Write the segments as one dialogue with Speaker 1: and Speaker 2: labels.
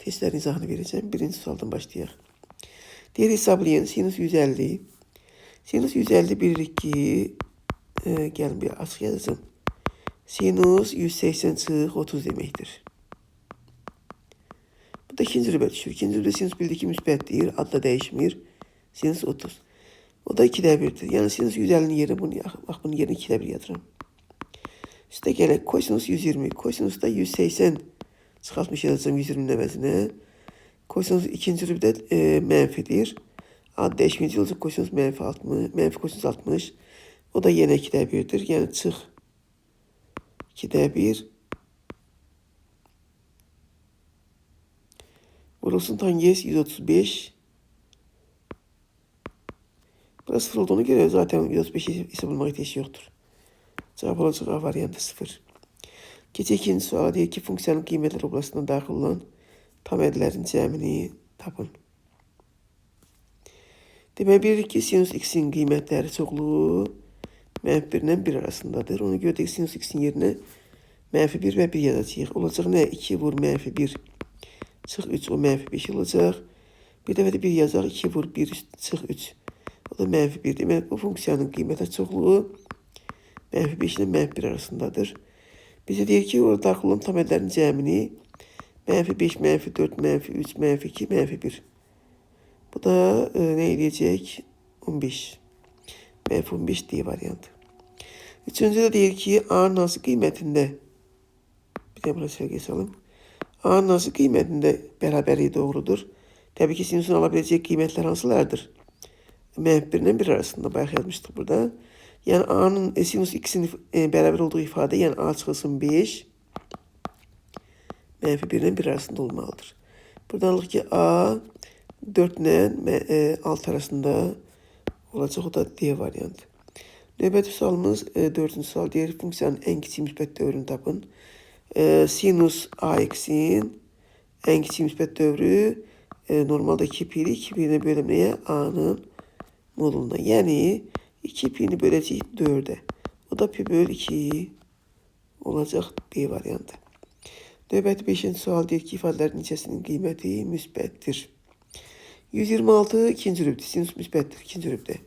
Speaker 1: Testlerin izahını vereceğim. Birinci sualdan başlayaq. Deyir hesablayın. Sinüs 150. Sinüs 150 bilirik ki, gəlin bir açıq yazacağım. Sinüs 180 çıx 30 deməkdir. Bu da ikinci rübə düşür. İkinci rübə sinüs bildik ki, müsbətdir. Adla dəyişmir. Sinüs 30. O da 2'də 1'dir. Yəni sinüs 150'nin yerine bunu, bax bunun yerine 2'də 1 yazıram. Üstə gələk kosinüs 120. Kosinüs da 180 çıxartmış yazacağım 120'nin əvəzinə. Kosinüs ikinci rübdə mənfidir. Ad dəyişməyəcək olacaq kosinüs mənfi 60. Mənfi kosinüs 60. O da yenə 2'də 1'dir. Yəni çıx 2'də 1. Vurulsun tangents 135. Burası 0 olduğuna göre zaten 135'i hesaplamak ihtiyaç yoktur. Cevap olacak A variantı 0. Keçək ikinci suala deyir ki, funksiyonun qiymətlər oblasına daxil olan tam ədlərin cəmini tapın. Demək bilirik ki, sinüs x'in qiymətləri çoxluğu -1 ilə 1 arasındadır. Ona görə də sinüs x'in yerinə -1 və 1 yazacağıq. Olacaq nə? 2 vur -1 çıx 3, o -5 olacaq. Bir dəfə də 1 yazaq, 2 vur 1 çıx 3. O da -1. Demək bu funksiyonun qiymətlər çoxluğu -5 ilə -1 arasındadır. Bizə deyir ki, orada daxil olan tam ədlərin cəmini -5, -4, -3, -2, -1. Bu da nə edəcək? 15. -15 D variantı. Üçüncü də deyir ki, A'nın hansı qiymətində, bir də burası sərgiyə salım. A'nın hansı qiymətində bərabərliyi doğrudur? Təbii ki, sinüsün alabiləcək qiymətlər hansılardır? -1 ilə 1 arasında bayaq yazmışdıq burada. Yəni A'nın sinüs x'in bərabər olduğu ifadə, yəni A çıxılsın 5, -1 ilə 1 arasında olmalıdır. Buradan alıq ki, A 4 ilə 6 arasında olacaq, o da D variantı. Növbəti sualımız 4-cü sual deyir, funksiyanın ən kiçik müsbət dövrünü tapın. Sinus AX'in ən kiçik müsbət dövrü normalda 2 pi 2 pi ilə bölüm nəyə? A'nın moduluna. Yəni 2 pi'ni böləcəyik 4'e. O da pi böl 2 olacaq D variantı. Növbəti 5-ci sual deyir ki, ifadələrin neçəsinin qiyməti müsbətdir. 126 ikinci rübdə, sinüs müsbətdir ikinci rübdə.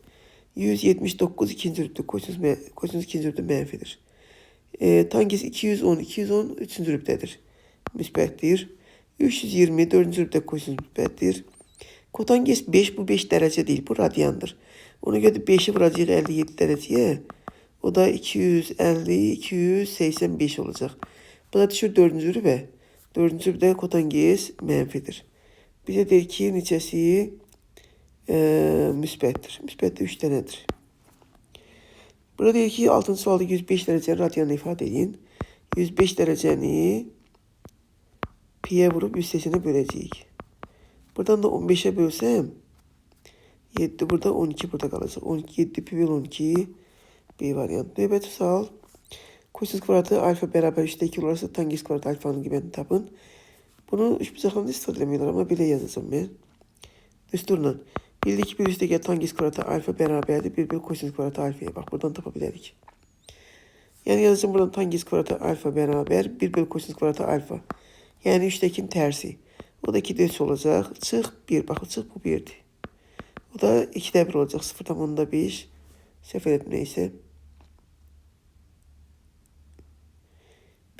Speaker 1: 179 ikinci rübdə, kosinüs ikinci rübdə mənfidir. Tangents 210 üçüncü rübdədir. Müsbətdir. 320 dördüncü rübdə kosinüs müsbətdir. Kotangents 5, bu 5 dərəcə deyil, bu radyandır. Ona görə də 5'i vuracaq 57 dərəcəyə. O da 250, 285 olacaq. Bu da düşür 4-cü rübə. 4-cü rübdə kotangents mənfidir. Bizə deyir ki, neçəsi müsbətdir. Müsbət də 3 dənədir. Burada deyir ki, 6-cı sualda 105 dərəcəni radyanla ifadə edin. 105 dərəcəni pi'yə vurub 180'e böləcəyik. Buradan da 15'e bölsəm, 7 burada, 12 burada qalacaq. 7 pi böl 12 B variantı. Növbəti sual. Kosinüs kvadratı alfa bərabər 3'də 2 olarsa tangents kvadratı alfanın qiymətini tapın. Bunu 3 bucaqlarında istifadə edəmirlər, amma belə yazacağım mən. Düsturla. Bildik ki, bir üstəgəl tangents kvadratı alfa bərabərdir. 1 böl kosinüs kvadratı alfaya. Bax, buradan tapa bilərik. Yəni yazacağım buradan tangents kvadratı alfa bərabər 1 böl kosinüs kvadratı alfa. Yəni 3'dəkin tərsi. O da 2'də 3 olacaq. Çıx 1. Baxın, çıx bu 1'dir. O da 2'də 1 olacaq. 0,5. Səhv elədim neysə.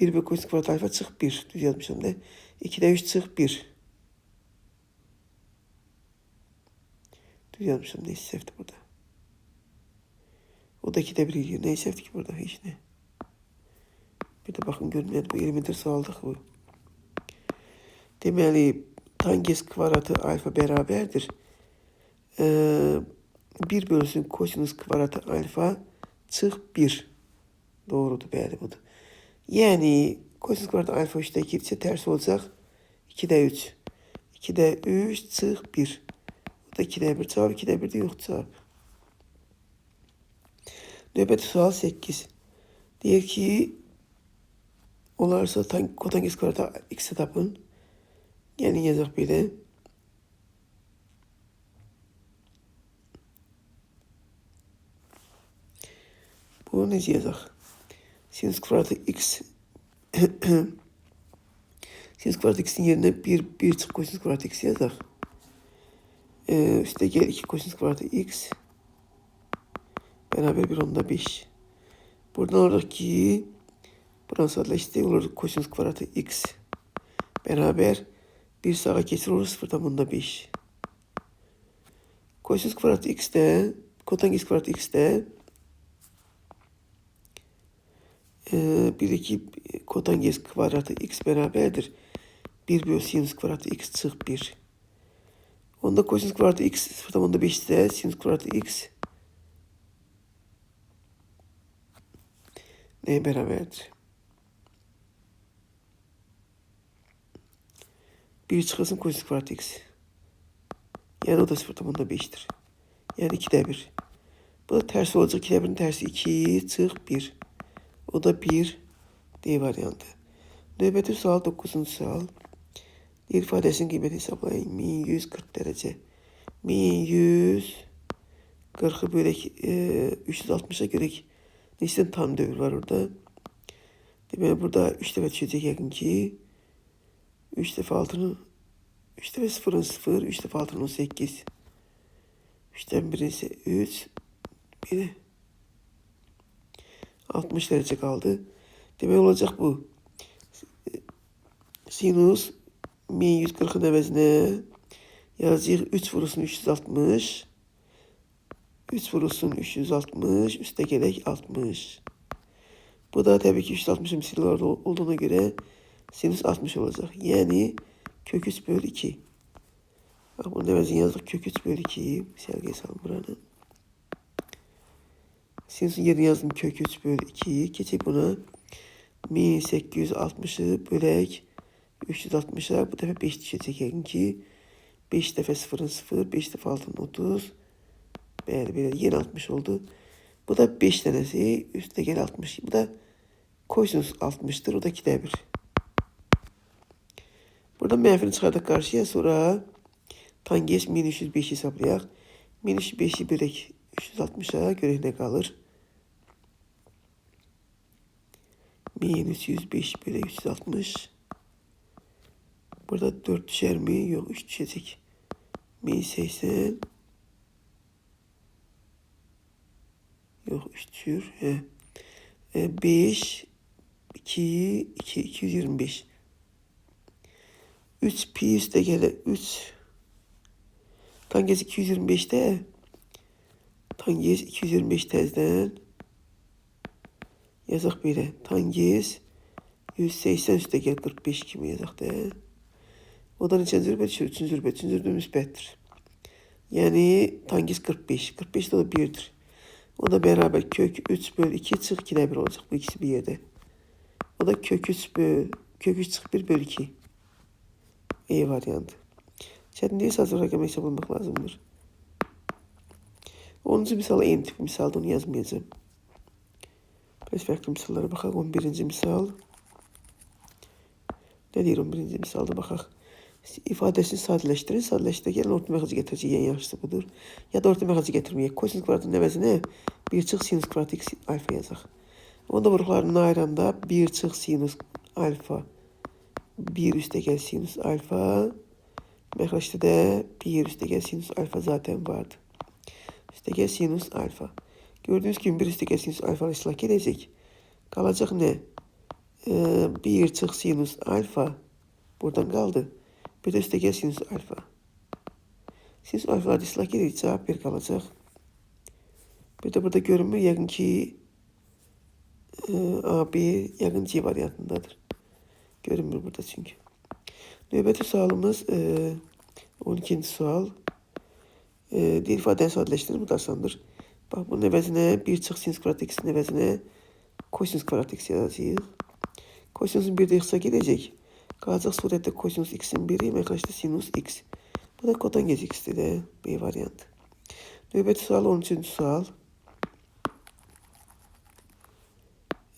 Speaker 1: 1 böl kosinüs kvadratı alfa çıx 1. Düz yazmışam da. 2'də 3 çıx 1. Düz yazmışam. Neysə səhvdir burada. O da 2'də 1 ediyor. Neysə səhvdir ki burada. Heç nə. Bir də baxın görməyədir. Bu 20'dir sualdıq bu. Deməli, tangents kvadratı alfa bərabərdir. 1 bölünsün kosinüs kvadratı alfa çıx 1. Doğrudur, bəli budur. Yəni, kosinüs kvadratı alfa 3'də 2 isə tərsi olacaq 2'də 3. 2'də 3 çıx 1. O da 2'də 1 cavab, 2'də 1 də yoxdur cavab. Növbəti sual 8. Deyir ki, olarsa kotangents kvadratı x'i tapın. Yəni yazaq belə. Bu necə yazaq? Sinüs kvadratı x Sinüs kvadrat x'in yerine 1 çık kosinüs kvadrat x yazaq. Üste gel 2 kosinüs kvadrat x beraber 1/5. Buradan alırıq ki buranı sadeleştirdik olur kosinüs kvadratı x beraber 1 sağa geçir olur 0/5. Kosinüs kvadratı x de kotangens kvadratı x de 1/2 kotangens kvadratı x beraberdir. 1 bölü sinüs kvadratı x çık 1. Onda kosinüs kvadratı x 0/5 ise sinüs kvadratı x neye beraberdir? 1 çıkasın kosinüs kvadratı x. Yani o da 0/5'tir. Yani 2'de 1. Bu da tersi olacak. 2'de 1'in tersi 2 çık 1. O da 1 D variantı. Növbəti sual 9-cu sual. Bir ifadəsinin qiyməti hesablayın. 1140 derece. 1140'ı bölək 360'a görək. Neçədən tam dövr var orada? Deməli burada 3 dəfə düşəcək yəqin ki. 3 dəfə 6'nın 3 dəfə 0'ın 0, 3 dəfə 6'nın 18. 3'ten 1 ise 3. 1 60 derece kaldı. Demek olacak bu. Sinüs 1140'ın əvəzinə yazacağıq 3 vurulsun 360. 3 vurulsun 360. Üste gelək 60. Bu da tabii ki 360'ın misilleri olduğuna göre sinüs 60 olacak. Yani kök 3 bölü 2. Bak bunun əvəzini yazdık kök 3 bölü 2. Misalga salın buranı. Sinüsün yerine yazdım kök 3 bölü 2. Keçək buna 1860'ı bölək 360'a bu defa 5 düşecek yəqin ki. 5 dəfə 0'ın 0, 5 dəfə 6'nın 30. Böyle yeni 60 oldu. Bu da 5 tanesi. Üstte gel 60. Bu da kosinüs 60'tır. O da 2'de 1. Buradan mənfini çıxardıq karşıya. Sonra tangens min 305 hesablayaq. Min 305'i bölək 360'a görək nə qalır. Min 305 bölək 360. Burada 4 düşer mi? Yok 3 düşecek. 1080. Yok 3 düşür. 5 2 2 225. 3 pi üstte gele 3. Tangens 225'te. Tangens 225 tezden. Yazaq belə. Tangens 180 üstte gel 45 kimi yazaq da. O da neçənci zürbə düşür? 3-cü zürbə. 3-cü zürbə müsbətdir. Yəni tangens 45. 45 de o da 1'dir. O da beraber kök 3 bölü 2 çık 2'de 1 olacak. Bu ikisi bir yerde. O da kök 3 çık 1 bölü 2. E variantı. Çətinliyi sadəcə rəqəm hesablamaq lazımdır. 10-cu misala en tip misalda onu yazmayacağım. Bəs fərqli misallara baxaq. 11-ci misal. Ne deyir 11-ci misalda baxaq. İfadesini sadeleştirin. Sadeleştirin. Gelin orta məxrac gətirəcək. En yaxşısı budur. Ya da orta məxrac gətirməyək. Kosinüs kvadratının əvəzinə 1 çıx sinüs kvadrat x alfa yazaq. Onda vuruqlarını ayıranda 1 çıx sinüs alfa 1 üstə gəl sinüs alfa. Məxracda da 1 üstə gəl sinüs alfa zaten vardı. Üstə gəl sinüs alfa. Gördüğünüz gibi 1 üstə gəl sinüs alfa ıslah edəcək. Qalacaq nə? 1 çıx sinüs alfa buradan qaldı. Bir de üstte gel sinüs alfa. Sinüs alfalar ıslah gelir cevap 1 kalacak. Bir de burada görünmür yakın ki AB yakın C variantındadır. Görünmür burada çünkü. Növbəti sualımız 12. sual. Diğer ifadeyi sadeleştirir. Bu da asandır. Bak bunun əvəzinə 1 çıx sinüs kvadrat x'in əvəzinə kosinüs kvadrat x yazacağıq. Kosinüsün 1 de x'a gedəcək. Qalacaq surətdə kosinüs x'in 1'i məxracda sinüs x. Bu da kotangens x'dir də B variantı. Növbəti sual 13-cü sual.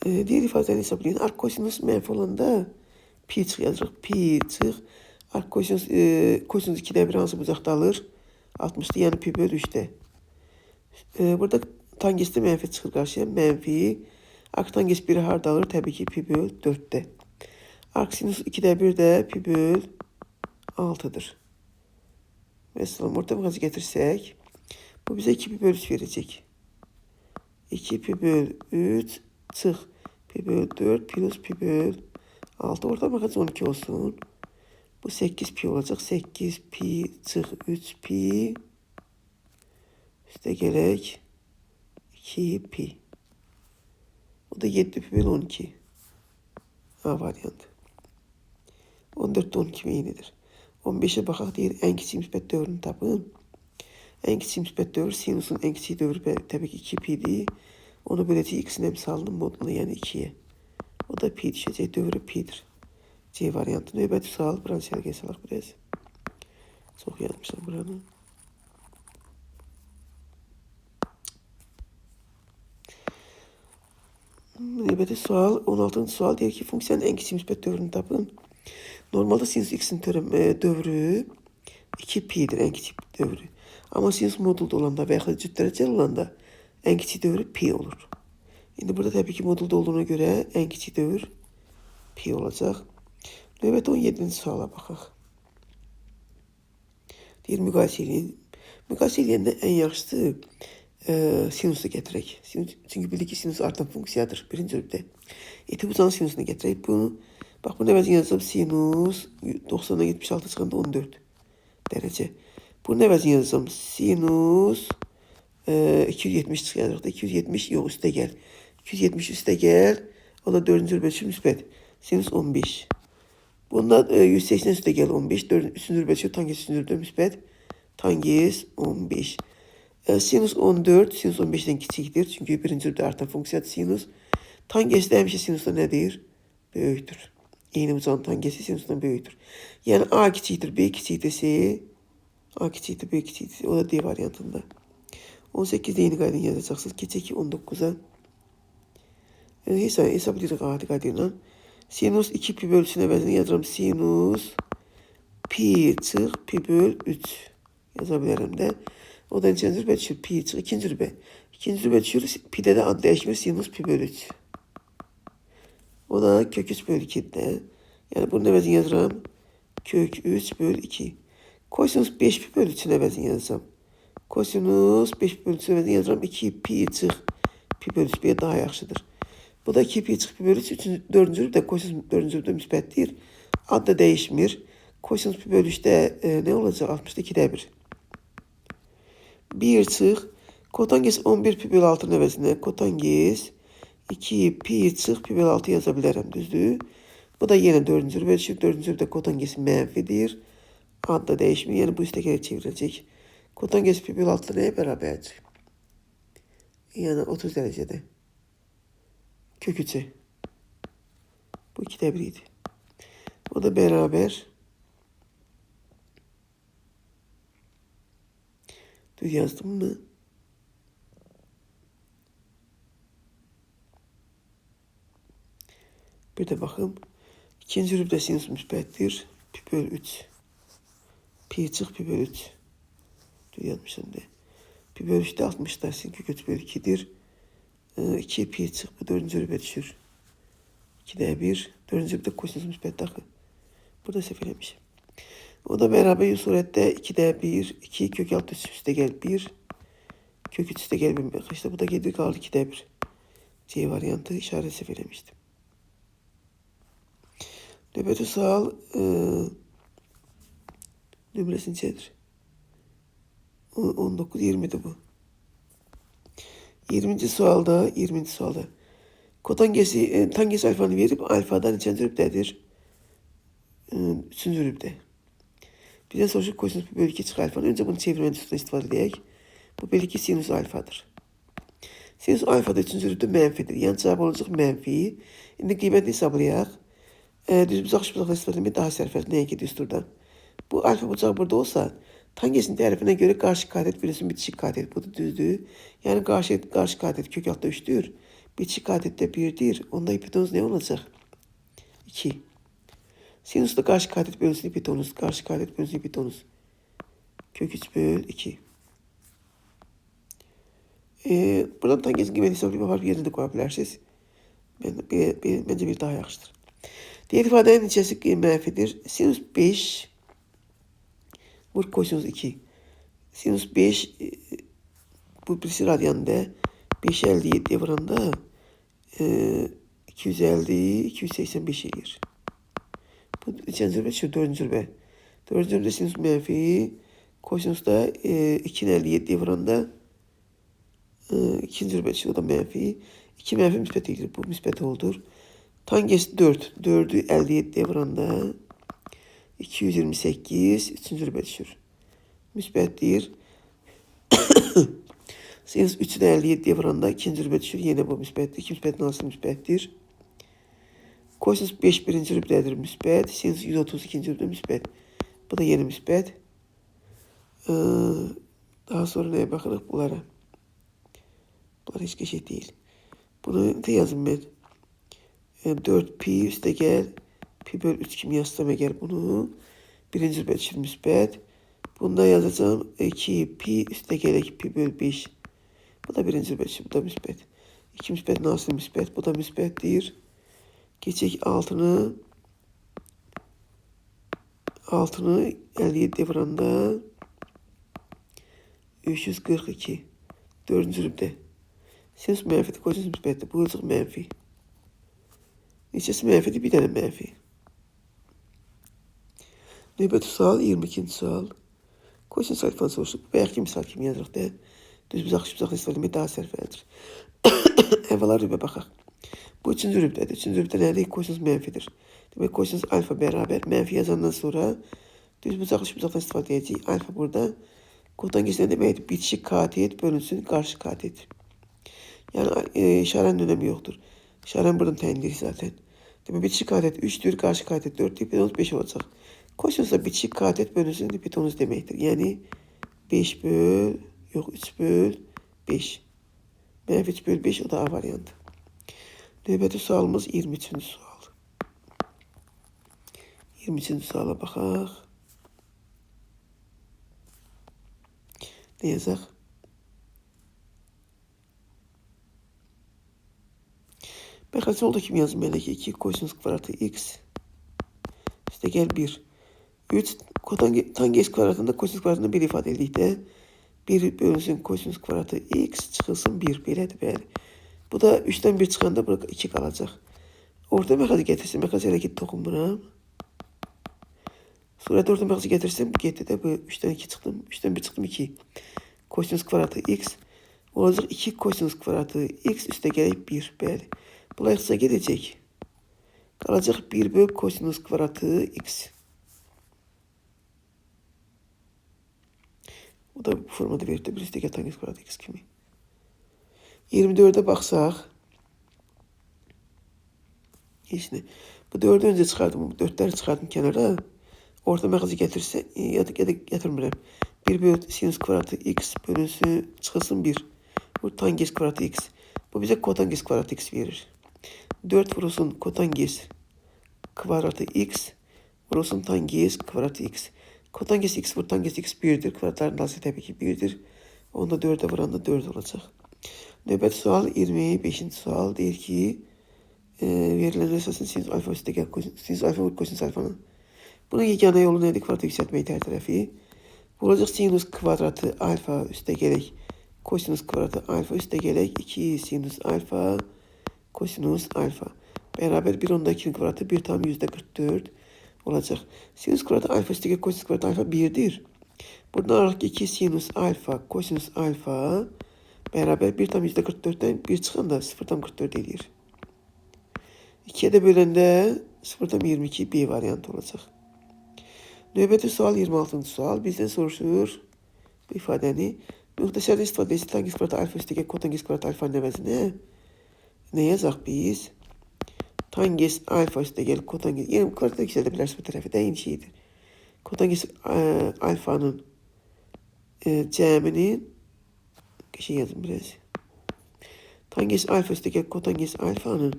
Speaker 1: Diğer ifadəni hesablayın. Arc kosinüs mənfi olanda pi çıx yazırıq. Pi çıx. Arc kosinüs 2'de 1 hansı bucaqda alır? 60'da yəni pi bölü 3'də. Burada tangesdə mənfi çıxır qarşıya. Mənfi. Arc tangens 1'i harda alır? Təbii ki pi bölü 4'də. Arcsinüs 2'de 1 de pi böl 6'dır. Mesela ortamıza getirsek bu bize 2 pi böl 3 verecek. 2 pi böl 3 çık pi böl 4 plus pi böl 6. Ortamıza 12 olsun. Bu 8 pi olacak. 8 pi çık 3 pi üste gerek 2 pi. Bu da 7 pi böl 12. A variantı. 14'te 12 eynidir. 15'e bakaq deyir, ən kiçik müsbət dövrünü tapın. Ən kiçik müsbət dövr sinusun ən kiçik dövrü təbii ki 2 pi'dir. Onu böləcək x-in əmsalının moduna, yəni 2'ye. O da pi düşəcək, dövrü pi'dir. C variantı. Növbəti sual, buranı sərgiyə salaq biraz. Çox yazmışam buranı. Növbəti sual, 16-cı sual deyir ki, funksiyanın ən kiçik müsbət dövrünü tapın. Normalde sinüs x'in dövrü 2 pi'dir, ən kiçik dövrü. Amma sinüs modulda olanda və yaxud cüt dərəcəli olanda ən kiçik dövrü pi olur. İndi burada təbii ki modulda olduğuna görə ən kiçik dövr pi olacaq. Növbəti 17-ci suala baxaq. Deyir, müqayisə edin. Müqayisə edəndə ən yaxşısı sinusu gətirək. Çünki bildik ki, sinus artan funksiyadır birinci növbədə. Etibuzanın sinusunu gətirək. Bunu, bax, bunun əvəzini yazıb sinus 90'dan 76 çıxanda 14 dərəcə. Bunun əvəzini yazıb sinus 270 çıxacaqda. 270 yox, üstə gəl. 270 üstə gəl. O da 4-cü bölüşü müsbət. Sinus 15. Bunda 180 üstə gəl 15. 3-cü bölüşü tangens 3-cü müsbət. Tangens 15. Sinus 14, sinus 15'den kiçikdir. Çünki birinci növbədə artan funksiyadır sinus. Tangens də həmişə sinusda nədir? Böyükdür. Eyni ucağın tangesi sinusdan böyükdür. Yəni A kiçikdir, B kiçikdirsə, A kiçikdir, B kiçikdirsə, o da D variantında. 18'de yeni qaydını yazacaqsınız. Keçək ki 19'a. Hesablayırıq adi qaydıyla. Sinus 2 pi bölüsünün əvəzini yazıram. Sinus pi çıx pi böl 3 yaza bilərəm də. O da neçənci rübə düşür? Pi çıx ikinci rübə. İkinci rübə düşür. Pi'də də ad dəyişmir. Sinus pi böl 3. O da kök 3 böl 2'də. Yəni bunun əvəzini yazıram. Kök 3 böl 2. Kosinus 5 pi böl 3'ün əvəzini yazıram. Kosinus 5 pi böl 3'ün əvəzini yazıram. 2 pi çıx pi böl 3 bir daha yaxşıdır. Bu da 2 pi çıx pi böl 3. 4-cü rübdə kosinus 4-cü rübdə müsbətdir. Ad da dəyişmir. Kosinus pi böl 3'də nə olacaq? 62'də 1. 1 çıx. Kotanges 11 pi böl 6'nın əvəzinə kotanges 2 pi çıx pi böl 6 yaza bilərəm, düzdür? Bu da yenə 4-cü rübə düşür. 4-cü rübdə kotanges mənfidir. Ad da dəyişmir. Yəni bu üstəgələ çevriləcək. Kotanges pi böl 6 nəyə bərabərdir? Yəni 30 dərəcədə. Kök 3'e. Bu 2'də 1 idi. O da bərabər. Düz yazdım mı? Bir de baxım. İkinci rübdə sinus müsbətdir. Pi böl 3. Pi çıx pi böl 3. Düz yazmışam da. Pi böl 3'də 60'da sin kök 3 böl 2'dir. 2 pi çıx bu 4-cü rübə düşür. 2'də 1. 4-cü rübdə kosinus müsbət daxı. Burada səhv eləmişim. O da bərabər surətdə 2'də 1. 2 kök 6 üstə gəl 1. Kök 3 üstə gəl 1. İşte bu da gedir qaldı 2'də 1. C variantı işarət səhv eləmişdim. Növbəti sual nömrəsi neçədir? 19, 20'dir bu. 20. sualda kotangesi tangesi alfanı verip alfadan neçənci rübdədir? 3-cü rübdə. Bizdən soruşur kosinus pi böl 2 çıx alfanı. Öncə bunu çevirmə üstündən istifadə edək. Bu böl 2 sinus alfadır. Sinus alfada 3-cü rübdə mənfidir. Yəni cavab olacaq mənfi. İndi qiymətini hesablayaq. Düz bucaq istifadə etmək daha sərfəli. Nəyə ki düsturdan. Bu alfa bucaq burada olsa, tangesin tərəfinə görə qarşı katet birisi bitişik katet. Bu da düzdür. Yəni qarşı katet kök altda 3'dür. Bitişik katette 1'dir. Onda hipotenuz ne olacaq? 2. Sinusda qarşı katet bölünsün hipotenuz. Qarşı katet bölünsün hipotenuz. Kök 3 böl 2. Buradan tangesin qiymətini hesablayıb var bir yerində qoya bilərsiniz. Məncə bir daha yaxşıdır. Diğer ifadenin neticəsi mənfidir. Sinüs 5 vur kosinüs 2. Sinüs 5 bu birisi radyanında 5 57'ye vuranda 250 285 edir. Bu neçənci zürbə çıxır? 4-cü zürbə. 4-cü zürbə sinüs mənfi kosinüsdə 2'nin 57'ye vuranda 2'ci zürbə çıxır. O da mənfi. 2 mənfi müsbət edir. Bu müsbət oldur. Tangens 4. 4'ü 57'ye vuranda 228 3'cü zürbə düşür. Müsbətdir. Sinüs 3'ü də 57'ye vuranda 2'ci zürbə düşür. Yenə bu müsbətdir. 2 müsbətin hansı müsbətdir? Kosinüs 5 birinci zürbdədir müsbət. Sinüs 132 zürbdə müsbət. Bu da yeni müsbət. Daha sonra nəyə baxırıq bunlara? Bunlar heç qəşəng deyil. Bunu da yazım mən. 4 pi üstə gəl. Pi böl 3 kimi yazsam əgər bunu. Birinci zürbə düşür müsbət. Bunda yazacağım 2 pi üstə gələk pi böl 5. Bu da birinci zürbə düşür. Bu da müsbət. 2 müsbət nasıl müsbət? Bu da müsbətdir. Geçək 6'nı 57'ye vuranda 342. 4-cü zürbdə. Sinüs mənfidir, kosinüs müsbətdir. Bu olacaq mənfi. Neçəsi mənfidir? Bir dənə mənfi. Növbəti sual 22-ci sual. Kosinüs alfanı soruşur. Bayaqki misal kimi yazırıq da. Düz buzaq istifadə etmək daha sərfəlidir. Əvvəla rübə baxaq. Bu 3-cü rübdədir. 3-cü rübdə nədir? Kosinüs mənfidir. Demək kosinüs alfa bərabər. Mənfi yazandan sonra düz bucaqlı bucaqdan istifadə edəcəyik. Alfa burada. Kotangens nə deməkdir? Bitişik katet bölünsün qarşı katet. Yəni işarənin önəmi yoxdur. İşarəni buradan təyin edirik zaten. Demək bitişik katet 3'dür, qarşı katet 4'dür, hipotenuz 5 olacaq. Kosinüslə bitişik katet bölünsün hipotenuz deməkdir. Yəni 5 böl, yox 3 böl 5. Mənfi 3 böl 5 o da A variantı. Növbəti sualımız 23-cü sual. 23-cü suala baxaq. Ne yazaq? Baxaq, solda kimi yazım elə ki 2 kosinüs kvadratı x üstə gəl 1. 3 tangens kvadratında kosinüs kvadratında 1 ifadə edirik də. 1 bölünsün kosinüs kvadratı x çıxılsın 1. Belədir, bəli. Bu da 3'dən 1 çıxanda burada 2 qalacaq. Orta məxəzi gətirsin. Məxəzi elə ki toxunmuram. Surətdə orta məxəzi gətirsəm getdi də bu 3'dən 2 çıxdım. 3'dən 1 çıxdım 2. Kosinüs kvadratı x olacaq 2 kosinüs kvadratı x üstə gələk 1. Bəli. Bunlar yaxşıca gedəcək. Qalacaq 1 böl kosinüs kvadratı x. O da bu formada verir də 1 üstə gəl tangens kvadratı x kimi. 24'e baxsaq. Heç nə. Bu 4'ü öncə çıxardım. Bu 4'ləri çıxardım kənara. Orta məxəzi gətirsə, ya da gətirmirəm. 1 böl sinüs kvadratı x bölünsün, çıxılsın 1. Bu tangens kvadratı x. Bu bizə kotangens kvadratı x verir. 4 vurulsun kotangens kvadratı x vurulsun tangens kvadratı x. Kotangens x vur tangens x 1'dir. Kvadratların dası təbii ki 1'dir. Onda 4'e vuranda 4 olacaq. Növbəti sual 25-ci sual deyir ki verilən əsasın sinüs alfa üstə gəl sinüs alfa vur kosinüs alfanın. Bunun yeganə yolu nədir? Kvadratı yüksəltmək hər tərəfi. Bu olacaq sinüs kvadratı alfa üstə gələk kosinüs kvadratı alfa üstə gələk 2 sinüs alfa kosinüs alfa. Bərabər 1 onda 2'nin kvadratı 1 tam %44 olacaq. Sinüs kvadratı alfa üstə gəl kosinüs kvadratı alfa 1'dir. Buradan araq 2 sinüs alfa kosinüs alfa bərabər 1 tam %44'dən 1 çıxanda 0 tam 44 edir. 2'ye də böləndə 0 tam 22 B variantı olacaq. Növbəti sual 26-cı sual. Bizdən soruşur bu ifadəni. Müxtəsərdə istifadə edilsin tangens kvadratı alfa üstə gəl kotangens kvadratı alfanın əvəzinə. Nə yazaq biz? Tangens alfa üstə gəl kotangens. Yəni kvadratı yüksəldə bilərsiniz bu tərəfi də eyni şeydir. Kotangens alfanın cəminin şey yazım biraz. Tangens alfa üstə gəl kotangens alfanın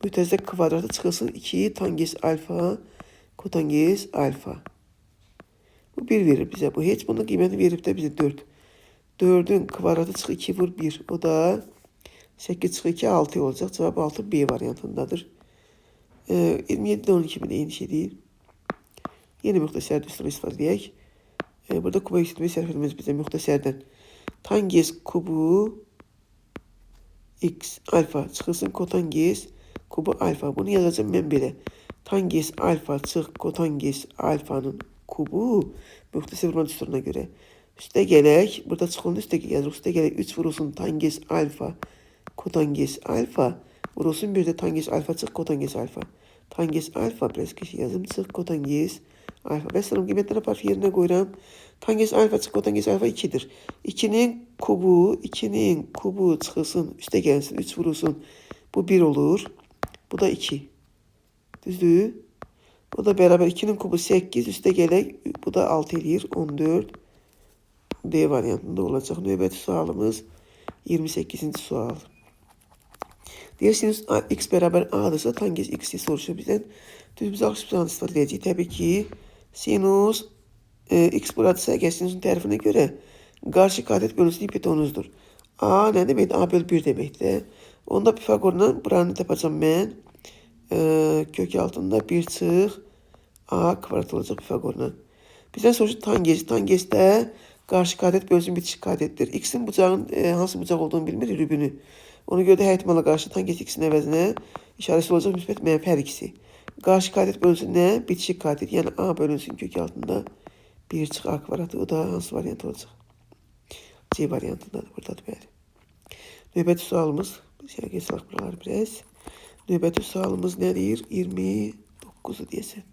Speaker 1: mütəzə kvadratı çıxılsın 2 tangens alfa kotangens alfa. Bu 1 verir bizə. Bu heç bunun qiyməti verib də bizə 4. 4'ün kvadratı çıx 2 vur 1. O da 8 çıx 2 6 olacaq. Cavab 6 B variantındadır. 27'de 12 eyni şeydir. Yeni müxtəsər üstünü istifadə edək. Burada kuba eksiltməyi sərf etməz bizə müxtəsərdən. Tangens kubu x alfa çıxılsın kotanges kubu alfa. Bunu yazacağım mən belə. Tangens alfa çıx kotanges alfanın kubu müxtəsər vurma düsturuna görə. Üstə gələk. Burada çıxılında üstə yazırıq. Üstə gələk 3 vurulsun tangens alfa kotanges alfa. Vurulsun bir də tangens alfa çıx kotanges alfa. Tangens alfa biraz kişi yazım çıx kotanges alfa. Ben sanırım qiymətləri aparıb yerinə qoyuram. Tangens alfa çıx kotangens alfa 2'dir. 2'nin kubu çıxılsın, üstə gəlsin, 3 vurulsun. Bu 1 olur. Bu da 2. Düzdür? Bu da bərabər 2'nin kubu 8, üstə gələk. Bu da 6 eləyir, 14. D variantında olacaq. Növbəti sualımız 28-ci sual. Deyir, sinüs x bərabər a-dırsa, tangens x-i soruşur bizdən. Düz biz alış planı istifadə edəcəyik. Təbii ki, sinus x buradırsa, əgər sinusun tərifinə görə qarşı katet bölünsün hipotenuzdur. A nə deməkdir? A bölü 1 deməkdir. Onda Pifagorla buranı tapacağım mən. Kök altında 1 çıx a kvadrat olacaq Pifagorla. Bizdən soruşur tangens. Tangesdə qarşı katet bölünsün bitişik katetdir. X'in bucağın hansı bucaq olduğunu bilmir, rübünü. Ona görə də hər ehtimala qarşı tangens x-in əvəzinə işarəsi olacaq müsbət mənfi hər ikisi. Qarşı katet bölünsün nə? Bitişik katet. Yəni a bölünsün kök altında 1 çıx a kvadratı. O da hansı variant olacaq? C variantındadır. Buradadır bəli. Növbəti sualımız. Şərə salaq buralar biraz. Növbəti sualımız nədir? 29'u deyəsən.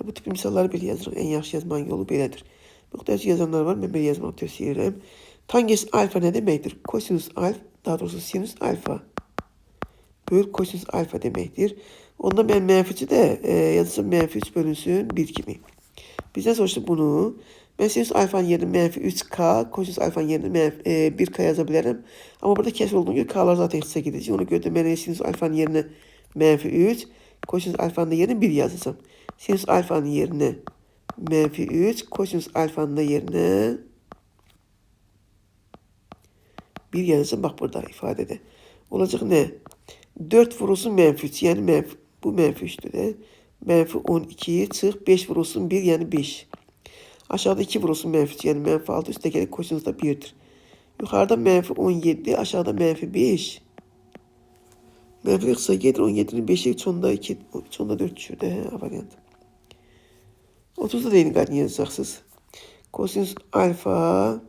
Speaker 1: Bu tip misalları belə yazırıq. Ən yaxşı yazmanın yolu belədir. Müxtəlif yazanlar var. Mən belə yazmağı tövsiyə edirəm. Tangens alfa nə deməkdir? Kosinus alfa, daha doğrusu sinus alfa. Böl kosinus alfa deməkdir. Onda mən mənfici də yazacağım mənfi 3 bölünsün 1 kimi. Bizdən soruşdu bunu. Mən sinus alfanın yerinə mənfi 3k, kosinus alfanın yerinə 1k yaza bilərəm. Amma burada kəsr olduğuna görə k'lar zaten xısa gedəcək. Ona görə də mən sinus alfanın yerinə mənfi 3, kosinus alfanın da yerinə 1 yazacağım. Sinus alfanın yerinə mənfi 3, kosinus alfanın da yerinə 1 yazacağım. Bax burada ifadədə. Olacaq nə? 4 vurulsun mənfi 3, yəni bu mənfi 3'dür də. Mənfi 12 çıx 5 vurulsun 1, yəni 5. Aşağıda 2 vurulsun mənfi 3, yəni mənfi 6, üstə gələk kosinus da 1'dir. Yuxarıda mənfi 17, aşağıda mənfi 5. Mənfi xısa gedir, 17'nin 5'i 3'onda 4 düşür də, variant. 30'da da eyni qaydını yazacaqsınız. Kosinus alfa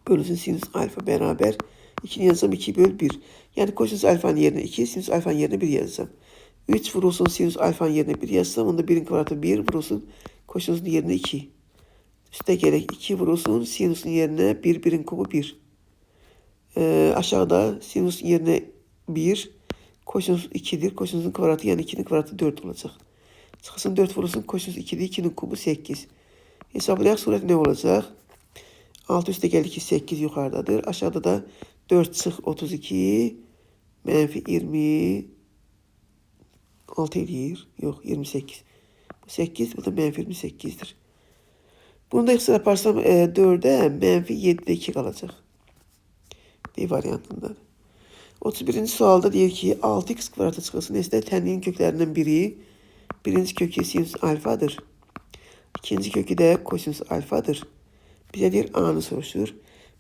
Speaker 1: bölünsün sinus alfa bərabər 2'ni yazacağım 2 böl 1. Yəni kosinus alfanın yerinə 2, sinus alfanın yerinə 1 yazacağım. 3 vurulsun sinus alfanın yerinə 1 yazacağım. Onda 1'in kvadratı 1 vurulsun kosinüsün yerinə 2. Üstə gələk 2 vurulsun sinusun yerinə 1, 1'in kubu 1. Aşağıda sinusun yerinə 1, kosinüs 2'dir. Kosinüsün kvadratı yəni 2'nin kvadratı 4 olacaq. Çıxılsın 4 vurulsun kosinüs 2'dir. 2'nin kubu 8. Hesablayaq surət nə olacaq? 6 üstə gəldi ki 8 yuxarıdadır. Aşağıda da 4 çıx 32 mənfi 26 eləyir. Yox 28. Bu 8 bu da mənfi 28'dir. Bunu da ixtisar yaparsam 4'ə mənfi 7'də 2 qalacaq. D variantındadır. 31. sualda deyir ki 6x kvadratı çıxılsın. Nəsə tənliyin köklərindən biri birinci kökü sinüs alfadır. İkinci kökü də kosinüs alfadır. Bizə deyir a'nı soruşur.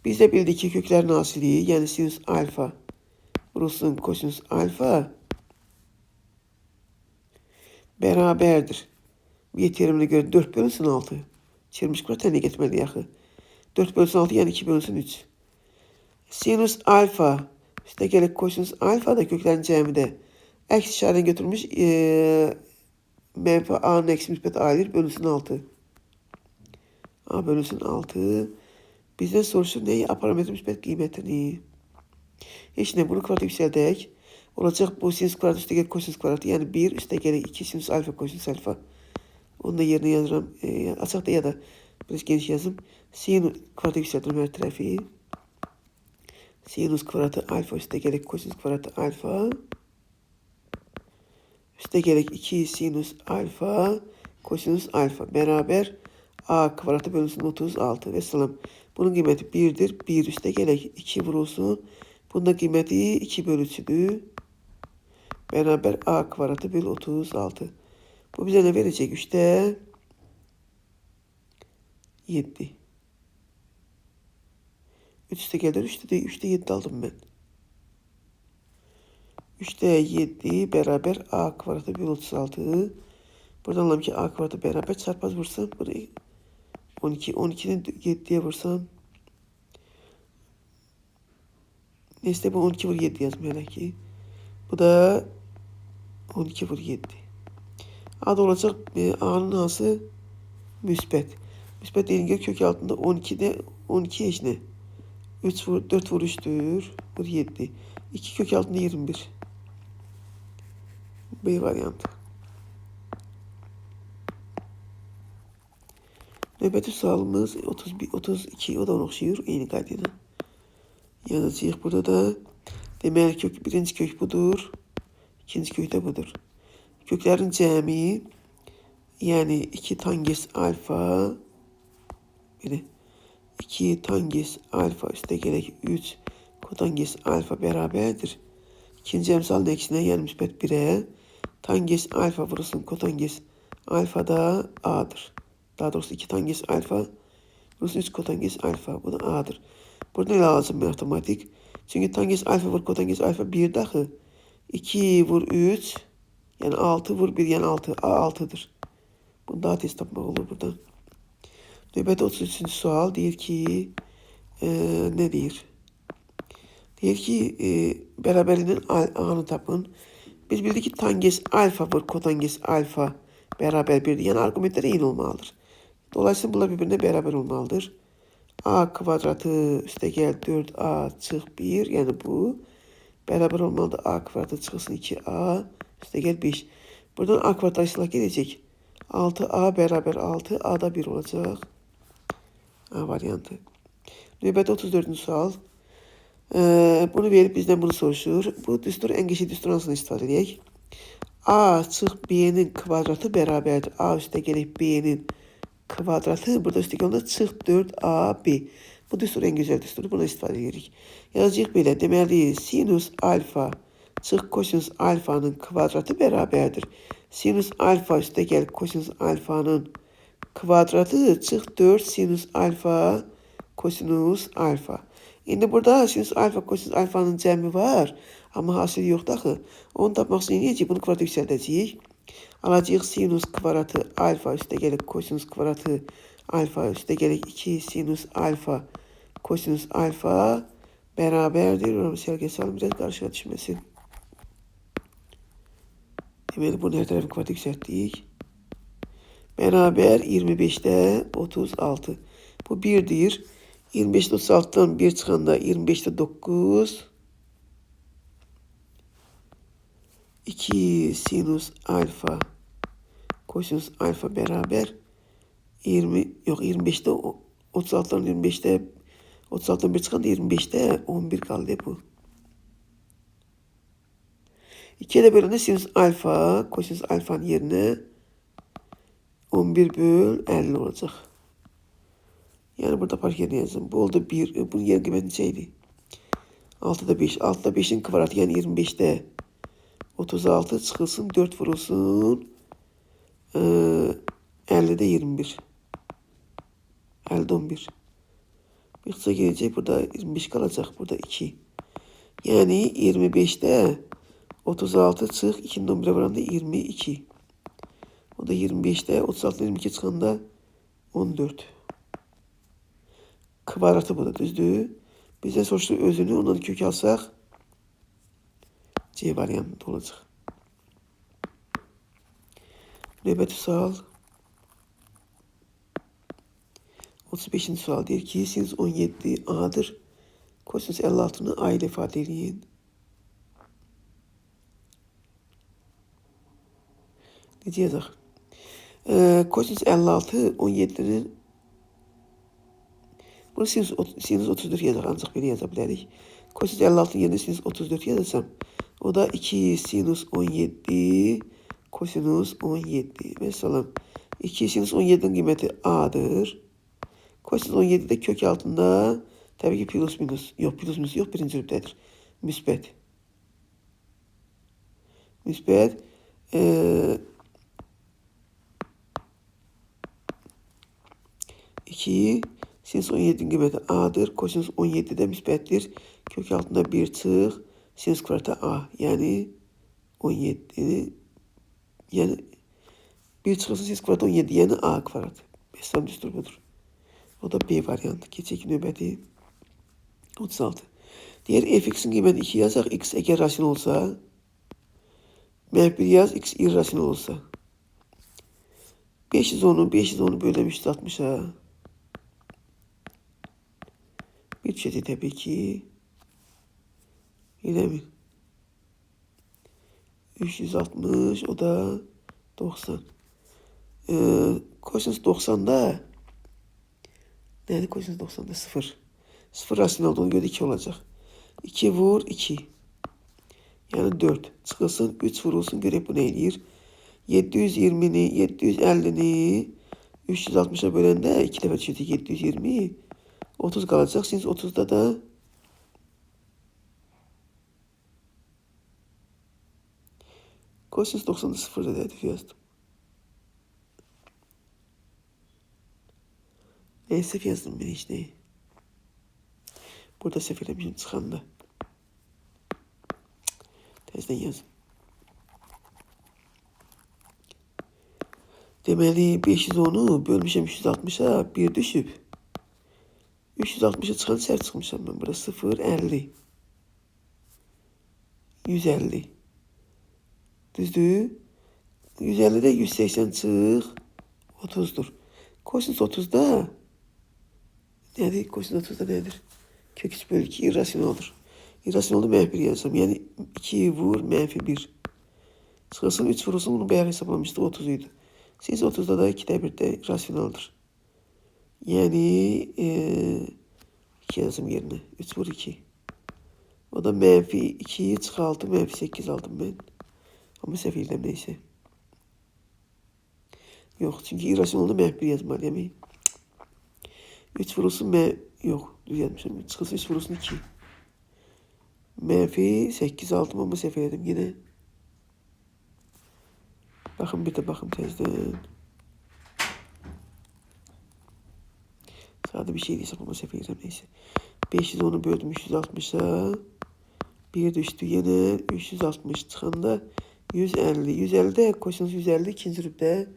Speaker 1: Biz də bildik ki köklərin asiliyi, yəni sinüs alfa vurulsun kosinüs alfa bərabərdir. Bir terimine görə 4 bölünsün 6. Çirmiş kvadrat tənliyə getməli yaxı. 4 bölünsün 6 yəni 2 bölünsün 3. Sinüs alfa üstə gələk kosinüs alfa da köklərin cəmidə əks işarəni götürmüş mənfi a'nın əksi müsbət a'lir bölünsün 6. A bölünsün 6. Bizdən soruşur nəyi? Parametr müsbət qiymətini. Heç nə bunu kvadrat yüksəldək. Olacaq bu sinüs kvadratı üstə gələk kosinüs kvadratı yəni 1 üstə gələk 2 sinüs alfa kosinüs alfa. Onu da yerinə yazıram. Açıq da ya da biraz geniş yazım. Sinüs kvadratı yüksəldirəm hər tərəfi. Sinüs kvadratı alfa üstə gələk kosinüs kvadratı alfa. Üstə gələk 2 sinüs alfa kosinüs alfa bərabər a kvadratı bölünsün 36 və salam. Bunun qiyməti 1'dir. 1 üstə gələk 2 vurulsun. Bunun da qiyməti 2 bölü 3'üdür. beraber a kvadratı bölü 36. Bu bize ne verecek? 3'te 7. 3 üste gelir. 3'te 7 aldım ben. 3'te 7 beraber a kvadratı bölü 36. Buradan anlam ki a kvadratı beraber çarpaz vursam. Burayı 12. 12'ni 7'ye vursam. Neyse bu 12 vur 7 yazmıyor ki. Bu da 12 vur 7. A da olacak. A'nın A'sı müsbet. Müsbet değilin kök altında 12'de 12 eşine. 3 vur 4 vuruştur. Vur 7. 2 kök altında 21. B variantı. Növbəti sualımız 31, 32. O da oxşayır. Eyni qaydayla. Yazacağıq. Burada da deməli kök, birinci kök budur. İkinci kök de budur. Köklerin cəmi yani 2 tangens alfa böyle 2 tangens alfa üstte gerek 3 kotangens alfa beraberdir. İkinci emsalın eksine yani müsbet 1'e tangens alfa vurulsun kotangens alfa da a'dır. Daha doğrusu 2 tangens alfa vurulsun 3 kotangens alfa. Bu da a'dır. Burada ne lazım matematik? Çünkü tangens alfa vur kotangens alfa 1 dahi. 2 vur 3 yani 6 vur 1 yani 6. A 6'dır. Bunu daha tez tapmak olur buradan. Növbəti 33. sual deyir ki ne deyir? Deyir ki beraberliğinin a'nı tapın. Biz bildik ki tangens alfa vur kotangens alfa beraber 1'dir. Yani argümentler eyni olmalıdır. Dolayısıyla bunlar birbirine beraber olmalıdır. A kvadratı üstte gel 4a çık 1 yani bu. Beraber olmalıdır. A kvadratı çıksın 2a üstte gel 5. Buradan a kvadratı ıslah gelecek. 6a beraber 6 a da 1 olacak. A variantı. Növbəti 34. sual. Bunu verip bizden bunu soruşur. Bu düstur en geçi düstur hansını istifadə edək? A çık b'nin kvadratı beraberdir. A üstte gelip b'nin kvadratı. Burada üstte onda çık 4ab. Bu düstur en güzel düstur. Buna istifadə edirik. Yazacağıq belə. Deməli sinus alfa çık kosinus alfanın kvadratı beraberdir. Sinus alfa üstte gel kosinus alfanın kvadratı çık 4 sinus alfa kosinus alfa. Şimdi burada sinus alfa kosinus alfanın cəmi var. Ama hasili yok daxı. Onu tapmaq üçün necə? Bunu kvadratı yüksəldəcəyik. Alacağıq sinus kvadratı alfa üstə gəlib kosinus kvadratı alfa üstə gəlib 2 sinus alfa kosinus alfa beraberdir. Onu sergiye salın biraz karşıya düşmesin. Deməli bunu her tarafı kvadratı yükseltdik. Beraber 25'te 36. Bu 1'dir. 25'te 36'dan 1 çıxanda 25'te 9. 2 sinus alfa kosinus alfa beraber 25'te 36'dan 25'te 36'dan 1 çıxanda 25'te 11 kaldı bu. 2'ye de bölünde sinus alfa kosinus alfanın yerine 11 böl 50 olacak. Yani burada fark yerine yazın. Bu oldu 1. Bunun yer kıymeti şeydi. 6'da 5. 6'da 5'in kvadratı yani 25'te 36 çıkılsın. 4 vurulsun. 50'de 21. 50'de 11. Bir kısa gelecek. Burada 25 kalacak. Burada 2. Yani 25'te 36 çık. 2'nin 11'e varanda 22. O da 25'te 36'dan 22 çıxanda 14. Kvadratı bu da düzdür. Bizden soruşdu özünü ondan kök alsaq C variantı olacaq. Növbəti sual. 35. sual deyir ki sinüs 17 A'dır. Kosinüs 56'nı A ile ifade edin. Ne diyeceğiz? Kosinüs 56 17'nin bunu sinüs 34 yazar ancak biri yazabilirik. Kosinüs 56'nın yerine sinüs 34 yazarsam o da 2 sinüs 17 kosinüs 17. Mesela 2 sinüs 17'nin kıymeti A'dır. Kosinüs 17'de kök altında tabii ki plus minus yok birinci rübdedir. Müsbet. müsbət 2 sinüs 17'nin qiyməti A'dır. Kosinüs 17 də müsbətdir. Kök altında 1 çıx. Sinüs kvadratı A. Yəni 17. Yəni 1 çıxırsa sinüs kvadratı 17. Yəni A kvadrat. Hesab düstur budur. O da B variantı. Keçək növbəti 36. Deyər f(x)'in qiyməti 2 yazaq. X əgər rasional olsa, -1 yaz. X irrasional olsa. 510'u bölüm 360'a. Bir düşəcək təbii ki. Yine mi? 360, o da 90. Kosinüs 90'da neydi kosinüs 90'da? 0. 0 rasyonel olduğunu göre 2 olacak. 2 vur 2. Yani 4. Çıxılsın 3 vurulsun. Görək bu ne eləyir? 720'ni, 750'ni 360'a böləndə 2 dəfə düşəcək 720. 30 qalacaq. Sinüs 30'da da kosinüs 90'da 0 hedef yazdım. Neyse yazdım ben hiç neyi. Burada sefirlemişim çıxanda. Tezden yazdım. Deməli 510'u bölmüşəm 360'a 1 düşüb. 360'a çıxan səhv çıxmışam ben. Burada 0, 50. 150. Düzdür? 150'de 180 çıx. 30'dur. Kosinüs 30'da nedir? Kosinüs 30'da nedir? Kök 3 bölü 2 irrasionaldır. İrrasionalda -1 yazsam. Yani 2 vur -1. Çıxılsın 3 vurulsun. Bunu bayaq hesaplamışdıq. 30 idi. Sinüs 30'da da 2'də 1 də rasionaldır. Yani 2 yazım yerine. 3 vur 2. O da -2'yi çıxaltı -8 aldım ben. Ama səhv edirəm neyse. Yok çünkü irrasionalda -1 yazmalıyım. 3 vurulsun yok düz yazmışım. Çıxılsın 3 vurulsun 2. -8 aldım ama səhv edirəm yine. Bakın bir de bakın tezden. Sağda bir şey değilse ama səhv edirəm neyse. 510'u böldüm 360'a. 1 düştü yine 360 çıxanda 150. 150'de kosinüs 150 ikinci rübdə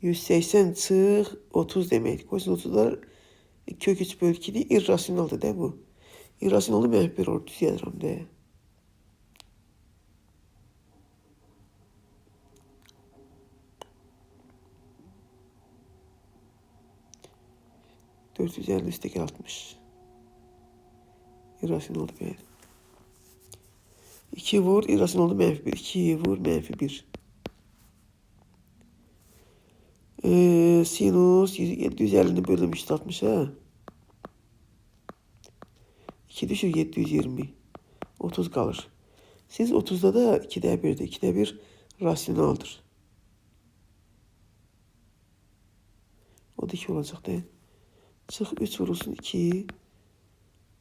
Speaker 1: 180 çıx 30 deməkdir. Kosinüs 30'lar kök 3 bölü 2'dir. İrrasionaldır da bu. İrrasionalda -1 olur. Düz yazıram da. ...450 üstteki 60. İrrasionalda böyle. 2 vur, irrasionalda -1. 2 vur, -1. Sinüs 750'ni bölüm 360'a. 2 düşür 720. 30 kalır. Sinüs 30'da da 2'də 1'dir. 2'də 1 rasyonaldır. O da 2 olacaq da. Çıx 3 vurulsun 2.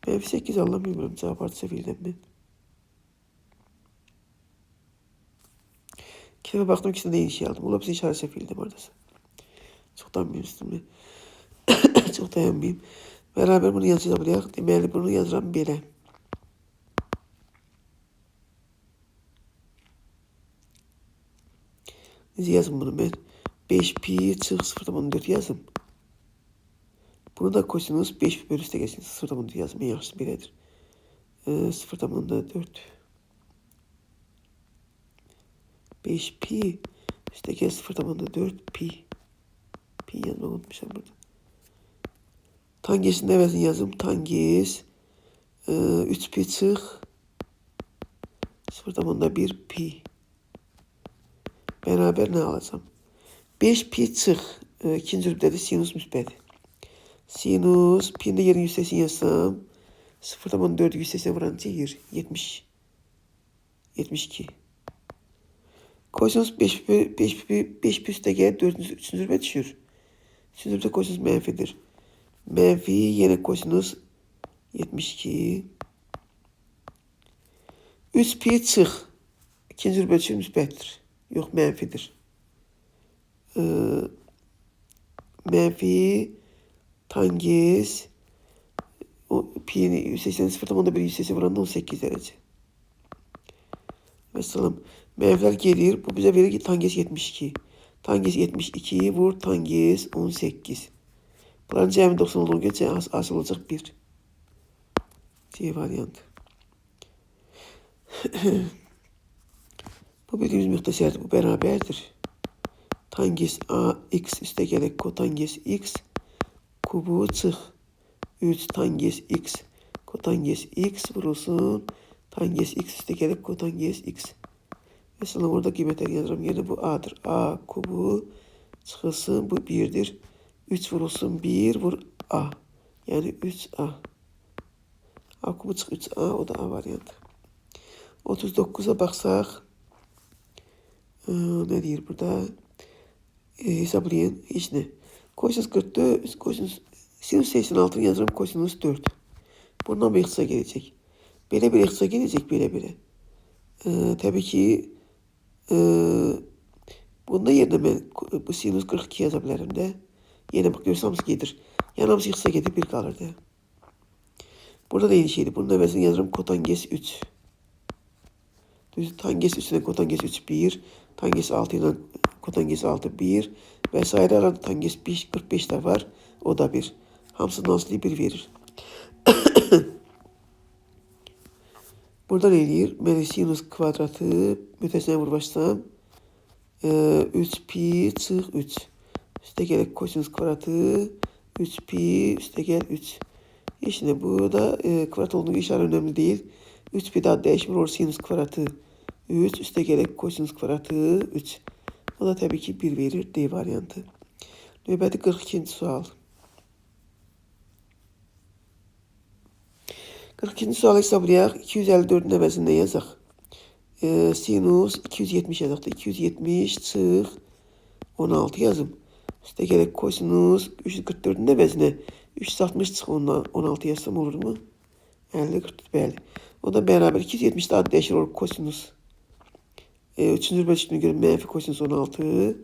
Speaker 1: -8 anlamıyorum. Cevap artı sefilden ben. Kitaba baktım ikisinde de aynı şey aldım. Ola bize işaret sefildim oradası. Çok dayanmıyorum. Çok dayanmayayım. Beraber bunu yazacağız buraya. Deməli bunu yazıram belə. Necə yazım bunu ben? 5 pi çıx 0,4 yazım. Bunu da kosinüs 5 pi bölü üstə geçsin. 0,4 yazım. En yaxşısı belədir. 0,4. 5 pi üstteki 0,4 pi. Pi yazmayı unutmuşum burada. Tangesin əvəzini yazım. Tanges 3 pi çıx 0,1 pi. Beraber ne alacağım? 5 pi çıx. İkinci rübdədir sinüs müsbəti. Sinüs pi'nin de yerini 180 yazsam 0,4 180 vuran yer 70. 72. Kosinüs 5 pi üstə gəlir 3. rübə düşür. 3. rübdə kosinüs mənfidir. Mənfi yine kosinüs 72. 3 pi çıx. İkinci bölüşü müsbətdir. Yox, mənfidir. Mənfi tangens pi'ni 180 sıfırdan onda bir 180 vuranda 18 derece. Mesela mənfilər gelir. Bu bize verir ki tangens 72. Tangens 72 vur tangens 18. Bunların cəmi 90 olduğuna göre asıl olacak 1. C variantı. Bu bildiğimiz müxtəsərdir. Bu bərabərdir. Tangens a x üstə gələk kotangens x kubu çıx. 3 tangens x kotangens x vurulsun. Tangens x üstə gələk kotangens x. Mesela orada qiymətləri yazıram. Yəni bu a'dır. A kubu çıxılsın. Bu 1'dir. 3 vurulsun 1 vur a. Yani 3a. A kubu çıx 3a. O da a variantı. 39'a baxsaq. Ne deyir burada? Hesaplayın. Hiç ne. Kosinus 44. Sinüs 86'ını yazıram. Kosinus 4. Bundan bir ixtisa gelecek. Belə bir ixtisa gelecek. Belə. Tabii ki bunda yerine ben bu sinüs 42 yazabilirim de. Yine bak görsem gelir. Yanımız ixtisa gedib 1 kalırdı. Burada da eyni şeydir. Bunun əvəzini yazıram kotangens 3. Düz tangens üstüne kotangens 3 1. Tangens 6 ile kotangens 6 1. Vesaire arada tangens 45 de var. O da 1. Hamısının aslı 1 verir. Burada ne deyir? Mən sinus kvadratı mütəsinə vurbaşsam 3 pi çıx 3. Üstə gələk kosinus kvadratı 3 pi üstə gəl 3. Şimdi bu da kvadrat olduğu işarə önemli değil. 3 pi daha değişmir. Or sinus kvadratı 3 üstə gələk kosinus kvadratı 3. O da tabii ki 1 verir. D variantı. Növbəti 42. sual. 42. sualı hesablayaq. 254'ün əvəzində yazaq. Sinus 270 yazaq da. 270 çıx 16 yazım. Üstə gələk kosinus 344'ün əvəzinə 360 çıx 16 yazsam olur mu? 50 44 bəli. O da bərabər 270 daha dəyişir olur kosinus. 3. bölüşünü görə mənfi kosinus 16.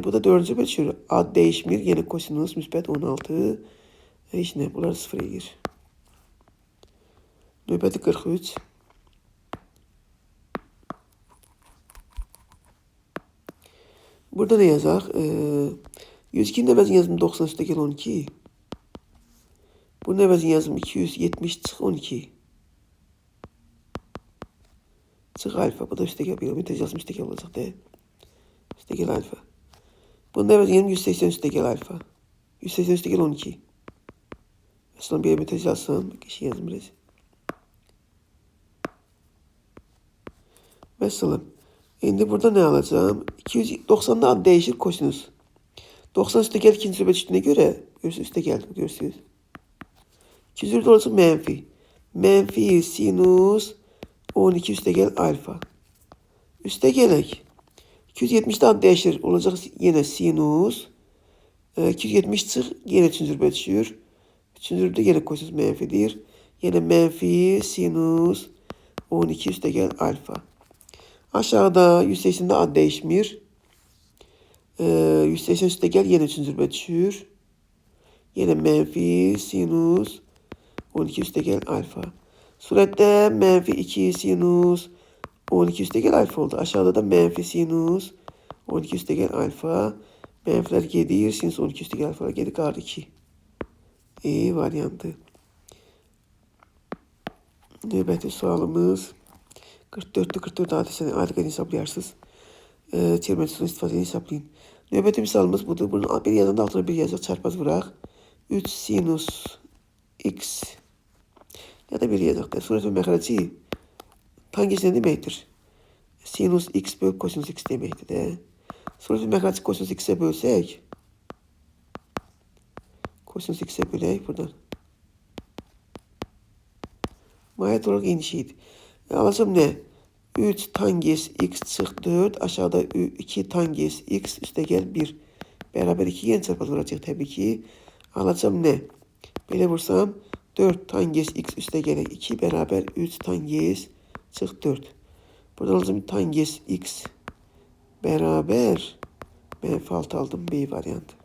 Speaker 1: Bu da 4. bölüşür. Ad değişmir. Yine kosinus müsbət 16. Heç nə. Bunlar 0 edir. Növbəti 43. Burada ne yazaq? 102'nin əvəzini yazım 90 üstə gəl 12. Bunun əvəzini yazım 270 çıx 12. Çıx alfa. Bu da üstə gəl. Birometr yazım üstə gəl olacaq da. Üstə gəl alfa. Bunun əvəzini yazım 180 üstə gəl alfa. 180 üstə gəl 12. Mesela birometr yazsam. Kişi yazım biraz. Mesela. Şimdi burada ne alacağım? 290'da ad değişir kosinüs. 90 üstə gəl ikinci bölüşünə görə. Görürsünüz üstə gəldi. Görürsünüz. 200'de olacaq mənfi. Mənfi sinus 12 üstə gəl alfa. Üstə gələk. 270'de ad değişir. Olacaq yine sinus. 270 çıx. Yine 3. bölüşür. 3. de yine kosinüs mənfidir. Yine mənfi sinus 12 üstə gəl alfa. Aşağıda 180'de ad değişmir. 180 üstə gəl yine 3. bölüşür. Yine mənfi sinus 12 üstə gəl alfa. Surətdə mənfi 2 sinus 12 üstə gəl alfa oldu. Aşağıda da mənfi sinus 12 üstə gəl alfa. Mənfilər gedir. Sinus 12 üstə gəl alfa gedir. Qaldı 2. E variantı. Növbəti sualımız 44'te 44 adətən hesaplayarsınız. Çermetisini istifadəni hesaplayın. Növbəti misalımız budur. Bunun bir yazanda altına bir yazaq. Çarpaz vuraq. 3 sinus x ya da bir yazaq da. Surət və məxrəci tangens ne deməkdir? Sinus x böl kosinus x deməkdir də. Surət və məxrəci kosinus x'e bölsək. Kosinus x'e bölək buradan. Mahiyyət olarak eyni şeydir. Alacağım ne? 3 tangens x çıx 4. Aşağıda 2 tangens x üstə gəl 1. Beraber 2 yeni çarpaz vuracaq tabii ki. Alacağım ne? Böyle vursam 4 tangens x üstə gələk 2 beraber 3 tangens çıx 4. Buradan alacağım tangens x beraber menfi 6 aldım B variantı.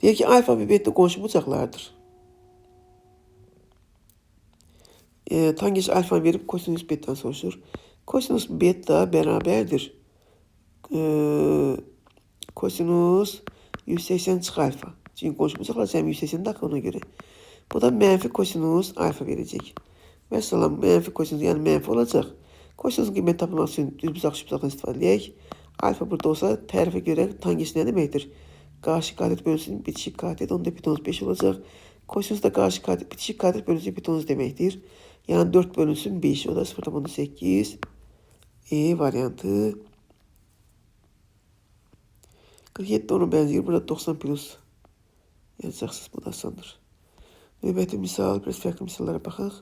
Speaker 1: Deyək ki, alfa və beta qonşu bucaqlardır. Tangens alfa verib kosinüs betadan soruşur. Kosinüs beta bərabərdir. Kosinüs 180 çıx alfa. Çünki qonşu bucaqlar cəmi 180 dakika ona görə. Bu da mənfi kosinüs alfa verəcək. Məsələn, mənfi kosinüs yəni mənfi olacaq. Kosinüsün qiyməti tapılmaq üçün düz bucaqdan istifadə edək. Alfa burada olsa tərifə görə tangens nə deməkdir? Qarşı katet bölünsün bitişik katet. Onda pitonuz 5 olacaq. Kosinüs da qarşı katet, bitişik katet bölünsün pitonuz deməkdir. Yani 4 bölünsün 5. O da 0,8. E variantı. 47 ona benziyor. Burada 90 plus yazacaksınız. Bu da asandır. Növbəti misal. Biraz farklı misallara baxaq.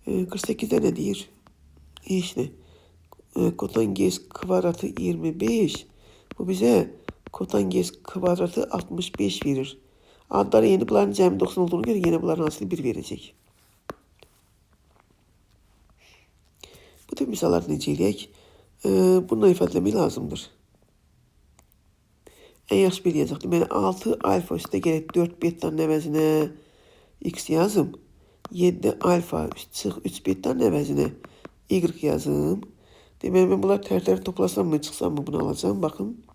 Speaker 1: 48'de ne deyir? İşte. Kotanges kvadratı 25. Bu bize kotanges kvadratı 65 verir. Adları yeni bunların cəmi 90 olduğunu görə yeni bunların hansını 1 verəcək. Bu tip misallar necə eləyək? Bununla ifadələmək lazımdır. En yaxşı bir yazacaq. Deməli 6 alfa üstə gələk 4 betanın əvəzinə x yazım. 7 alfa çıx 3 betanın əvəzinə y yazım. Deməli mən bunlar tərəfləri toplasam mı, çıxsam mı bunu alacağım. Baxın.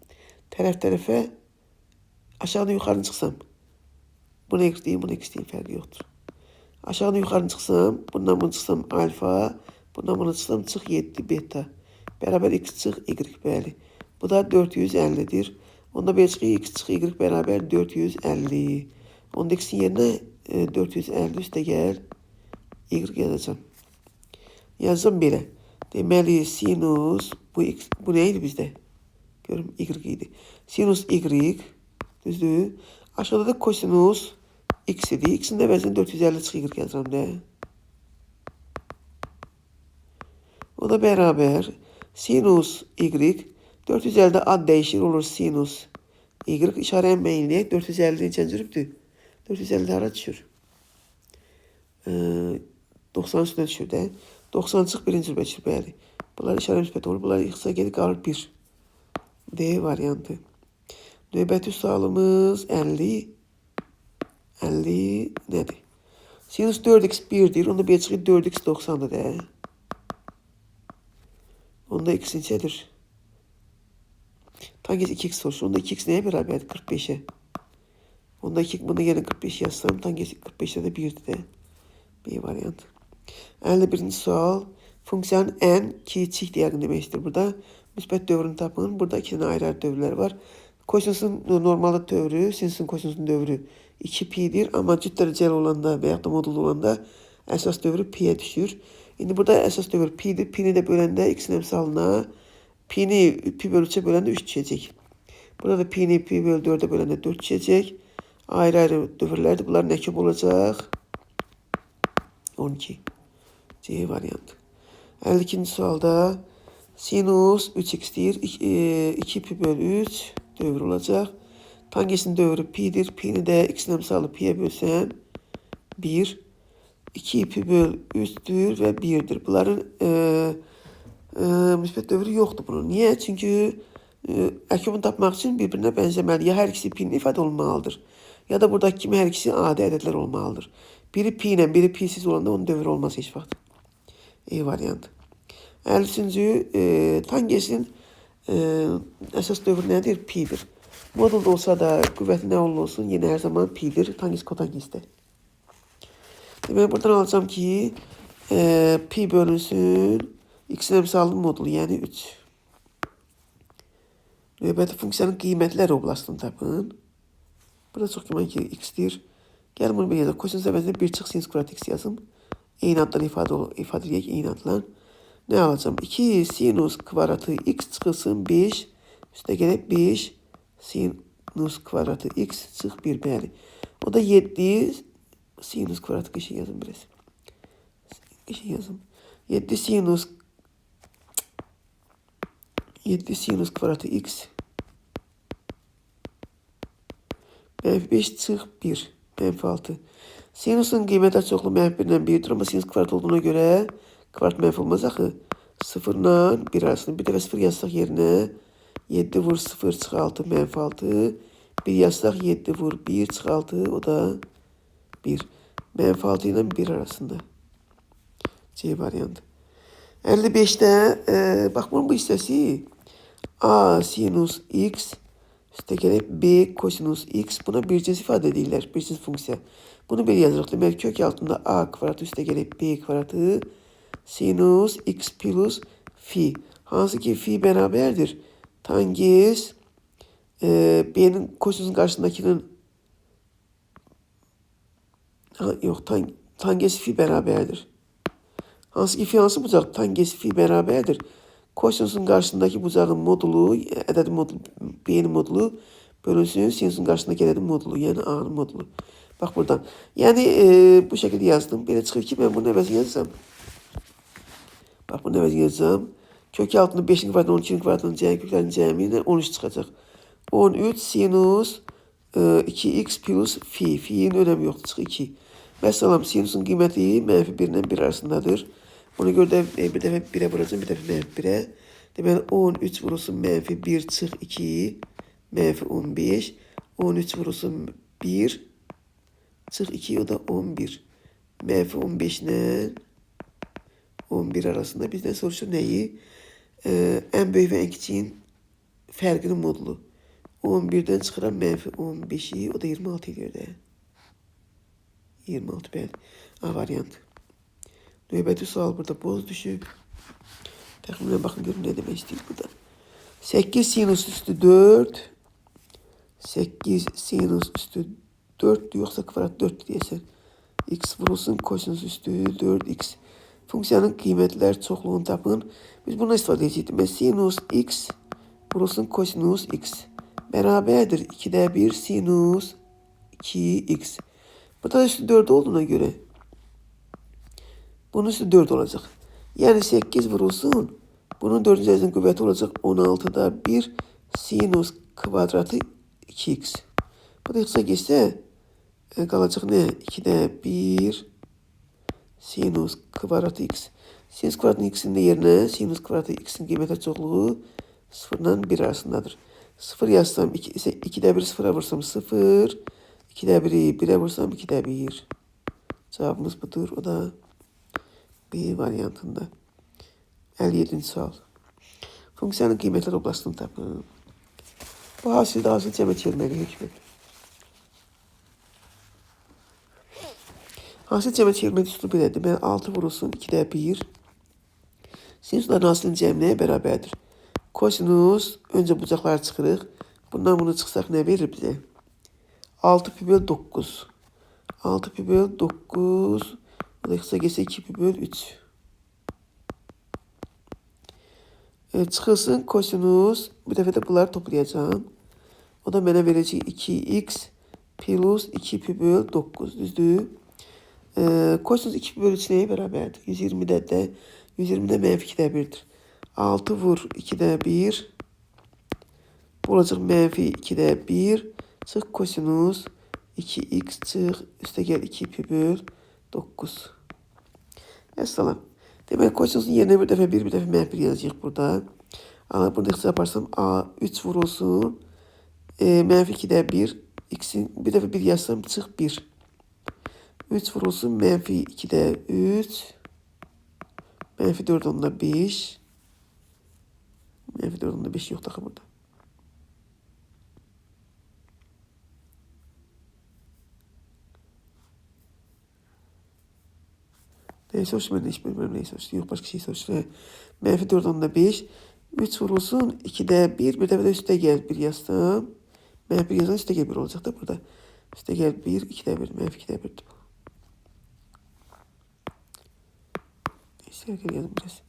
Speaker 1: Tərəf-tərəfə aşağıdan yuxarı çıxsam. Buna x deyim, buna x deyim, fərqi yoxdur. Aşağıdan yuxarı çıxsam, bundan bunu çıxsam alfa, bundan bunu çıxsam çıx 7 beta. Bərabər x çıx y, bəli. Bu da 450'dir. Onda belə çıxır x çıx y bərabər 450. Onda x'in yerinə 450 üstə gəl y yazacağım. Yazım belə. Deməli sinus bu nə idi bizdə? Görüm y idi. Sinus y düzdür. Aşağıda da kosinus x idi. X'in əvəzinə 450 çıx y yazıram da. O da bərabər sinus y 450'de ad dəyişir olur sinus y işarə əməyinləyək 450 cəncürübdür. 450 hara düşür? 90 üstünə düşür də. 90 çıx birinci rübə düşür, bəli. Bunlar işarə müsbət olur. Bunlar ixtisa gedir, qalır 1. D variantı. Növbəti sualımız 50. 50 nədir? Sinus 4x 1'dir. Onda bir çıxır 4x 90'dır da. Onda x neçədir? Tangens 2x soruşur. Onda 2x nəyə bərabərdir? 45'e. Onda 2 buna yenə 45 yazsam. Tangens 45'de de 1'dir də. B variant. 51. sual. Funksiyanın ən kiçik diyaqını deməkdir. Burada müsbət dövrünü tapın. Burada 2 dənə ayrı dövrlər var. Kosinusun normalda dövrü, sinusun kosinusun dövrü 2pi'dir. Amma cüt dərəcəli olanda və yaxud da modullu olanda əsas dövrü pi'yə düşür. İndi burada əsas dövr pi'dir. Pi'ni də böləndə x'in əmsalına pi'ni pi bölü 3'e böləndə 3 düşəcək. Burada da pi'ni pi bölü 4'e böləndə 4 düşəcək. Ayrı-ayrı dövrlərdir. Bunlar nə kimi olacaq? 12. C variantı. 52. sualda sinus 3x deyir. 2 pi bölü 3 dövr olacaq. Tangesin dövrü pi'dir. Pi'ni də x'in əmsalı pi'yə bölsəm 1. 2 pi böl 3'dür və 1'dir. Bunların müsbət dövrü yoxdur bunun. Niyə? Çünki əkubunu tapmaq üçün bir-birinə bənzəməli. Ya hər ikisi pi'nin ifadə olmalıdır. Ya da buradakı kimi hər ikisi adi ədədlər olmalıdır. Biri pi ilə, biri pi'siz olanda onun dövrü olmaz heç vaxt. E variantı. 53. Tangesin əsas dövrü nədir? Pi'dir. Modulda olsa da qüvvəti nə olsun, yenə hər zaman pi'dir. Tangens kotangesdə. Deməli, buradan alacağım ki, pi bölünsün, x'in əmsalının modulu, yəni 3. Növbəti funksiyanın qiymətlər oblasını tapın. Burada çox güman ki, x'dir. Gəlin bunu bir yazaq. Kosinus əvəzində 1 çıx sinus kvadrat x yazım. Eyni addan ifadə edək, eyni adlan. Nə alacağım? 2 sinus kvadratı x çıxılsın 5. Üstə gələk 5 sinus kvadratı x çıx 1, bəli. O da 7 sinus kvadratı qəşəng yazım biraz. Qəşəng yazım. 7 sinus kvadratı x. Mənfi 5 çıx 1. Mənfi 6. Sinusun qiyməti çoxlu mənfi 1 ilə 1'dir, amma sinus kvadrat olduğuna görə kvadrat mənfi olmaz axı. 0 ilə 1 arasında. Bir dəfə 0 yazsaq yerinə 7 vur 0 çıx 6 mənfi 6. 1 yazsaq 7 vur 1 çıx 6, o da 1. Mənfi 6 ilə 1 arasında. C variantı. 55'də bax bunun bu hissəsi A sinus x üstə gəlib B kosinus x. Buna bir cins ifadə edirlər, bir cins funksiya. Bunu belə yazırıq. Deməli kök altında A kvadratı üstə gəlib B kvadratı sinus x plus fi. Hansı ki fi bərabərdir tangens B'nin kosinüsün qarşısındakinin yox, tangens fi bərabərdir. Hansı ki fi hansı bucaq? Tangens fi bərabərdir. Kosinüsün qarşısındakı bucağın modulu, ədədi modulu, B'nin modulu bölünsün sinusun qarşısındakı ədədin modulu, yəni A'nın modulu. Bax buradan. Yəni bu şəkildə yazdım. Belə çıxır ki, mən bunun əvəzini yazacağım. Bax bunun əvəzini yazacağım. Kök altında 5'in kvadratının 12'nin kvadratının cəmi köklərinin cəmi ilə 13 çıxacaq. 13 sinus 2x plus fi. Fi'nin önəmi yoxdur, çıx 2. Məsələn, sinusun qiyməti mənfi 1 ilə 1 arasındadır. Ona görə də bir dəfə 1'ə vuracağım, bir dəfə mənfi 1'ə. Deməli 13 vurulsun mənfi 1 çıx 2 mənfi 15. 13 vurulsun 1 çıx 2, o da 11. Mənfi 15 ilə 11 arasında bizdən soruşur nəyi? Ən böyük və ən kiçiyin fərqinin modulu. 11'dən çıxıram mənfi 15'i, o da 26 edir də. 26 bəli. A variant. Növbəti sual burada boz düşüb. Təxminən baxın görün nə demək istəyir burada. 8 sinus üstü 4. 8 sinus üstü 4 yoxsa kvadrat 4 deyəsən. X vurulsun kosinus üstü 4x. Funksiyanın qiymətlər çoxluğunu tapın. Biz bundan istifadə edəcəyik. Sinus x vurulsun kosinus x. Bərabərdir 2'də 1 sinus 2x. Burada üstü 4 olduğuna göre bunun üstü 4 olacak. Yani 8 vurulsun. Bunun 4. derecesinin kuvveti olacak 16'da 1 sinus kvadratı 2x. Bu da x'e geçse kalacak ne? 2'de 1 sinus kvadratı x. Sinus kvadratının x'in de yerine sinus kvadratı x'in qiymətə çoxluğu 0 ilə 1 arasındadır. 0 yazsam 2'de 1 0'a vursam 0. 2'de 1'i 1'e vursam 2'de 1. Cevabımız budur. O da B variantında. 57. sual. Funksiyanın qiymətlər oblasını tapın. Bu hasildə hasil cəmə çevirməli hükmü. Hasil cəmə çevirmək üslubu belədir. Mən 6 vurulsun 2'de 1. Sinusların hasilinin cəmi nəyə bərabərdir? Kosinus, öncə bucaqları çıxırıq. Bundan bunu çıxsaq nə verir bizə? 6 pi böl 9. 6 pi böl 9. O da kısa geçse 2 pi böl 3. Çıxılsın kosinus. Bu dəfə də bunları toplayacağım. O da mənə verəcək 2x plus 2 pi böl 9. Düzdür? Kosinus 2 pi böl 3 nəyə bərabərdir? 120'də mənfi 2'də 1'dir. 6 vur 2'də 1. Bu olacaq mənfi 2'də 1. Çıx kosinus 2x çıx üstə gəl 2 pi böl 9. Əssalam. Demək kosinüsün yerinə bir dəfə 1, bir dəfə mənfi 1 yazacağıq burada. Burada ixtisar yaparsam A 3 vurulsun. Mənfi 2'də 1. X'in bir dəfə 1 yazsam çıx 1. 3 vurulsun mənfi 2'də 3. Mənfi 4 onda 5. Mənfi 4 onda 5 yoxdur axı burada. Neyse soruştum, ben de hiç bilmiyorum neyi soruştum. Yok başka şey soruştum. Mənfi 4 onda 5. 3 vurulsun 2'də 1. Bir dəfə də üstə gəl 1 yazsam. Mənfi 1 yazan üstə gəl 1 olacaq da burada. Üstə gəl 1, 2'də 1. Mənfi 2'də 1'dir bu. Neyse yazım biraz.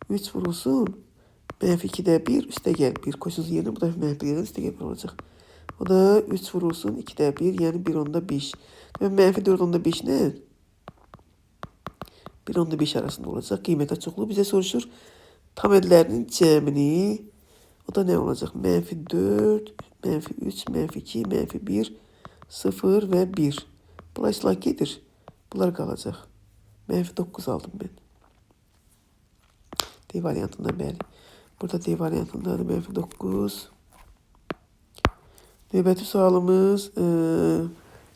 Speaker 1: 3 vurulsun. Mənfi 2'də 1. Üstə gəl 1. Koşunsun yerine bu dəfə mənfi 1 yazan üstə gəl 1 olacaq. O da 3 vurulsun 2'də 1. Yani 1 onda 5. Mənfi 4 onda 5 nə? 1 onda 5 arasında olacaq. Qiymətə çoxluğu bizə soruşur. Tam ədlərinin cəmini. O da nə olacaq? -4, -3, -2, -1, 0 və 1. Dolayısıyla gelir. Bunlar qalacaq. Mənfi 9 aldım ben. D variantında bəli. Burada D variantındadır mənfi 9. Növbəti sualımız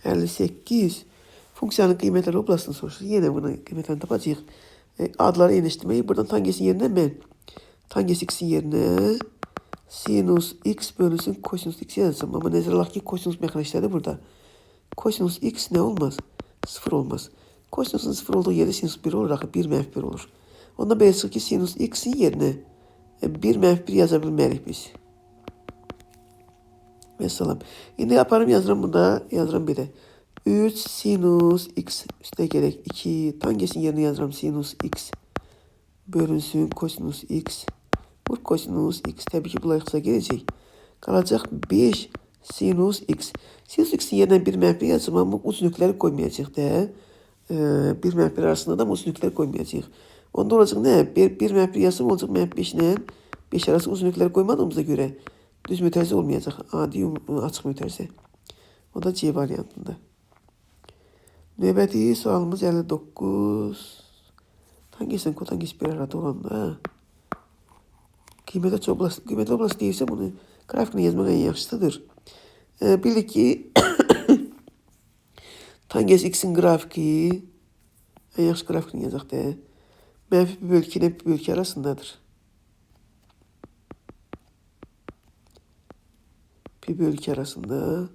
Speaker 1: 58. Funksiyanın qiymətləri oblasını soruşur. Yenə bunun qiymətlərini tapacağıq. Adları enişdirmeyi. Buradan tangesin yerine mən tangens x'in yerine sinus x bölünsün kosinus x yazacağım. Ama nəzərə alaq ki, kosinus mexaniçləri burada. Kosinus x ne olmaz? 0 olmaz. Kosinusun 0 olduğu yerde sinus 1 olur. 1 mənfi 1 olur. Ondan belə çıxır ki, sinus x'in yerine 1 mənfi 1 yaza bilmərik biz. Mesela. İndi yaparım yazıram burada. Yazıram belə. 3 sinus x üstə gələk 2 tangesin yerine yazıram sinus x bölünsün kosinus x. Vur kosinus x. Təbii ki, bunlar x'ə gələcək. Qalacaq 5 sinus x. Sinus x'in yerine 1 mənfi yazım ama uzunlukları koymayacaq da. 1 mənfi arasında da uzunlukları koymayacaq. Onda olacaq nə? 1 mənfi yazım olacaq mənfi 5 ilə 5 arası uzunlukları koymadığımıza göre düz mütərizə olmayacaq. Adi açıq mütərizə. O da C variantında. Növbəti sualımız 59. Tangesin kotanges bir arada olanda qiymətli oblast deyirsə bunu qrafikini yazmaq en yaxşısıdır. Bildik ki tangens x'in qrafiki en yaxşı qrafikini yazaq da. Mənfi bir bölgü ilə bir bölgü arasındadır. Bir bölgü arasında.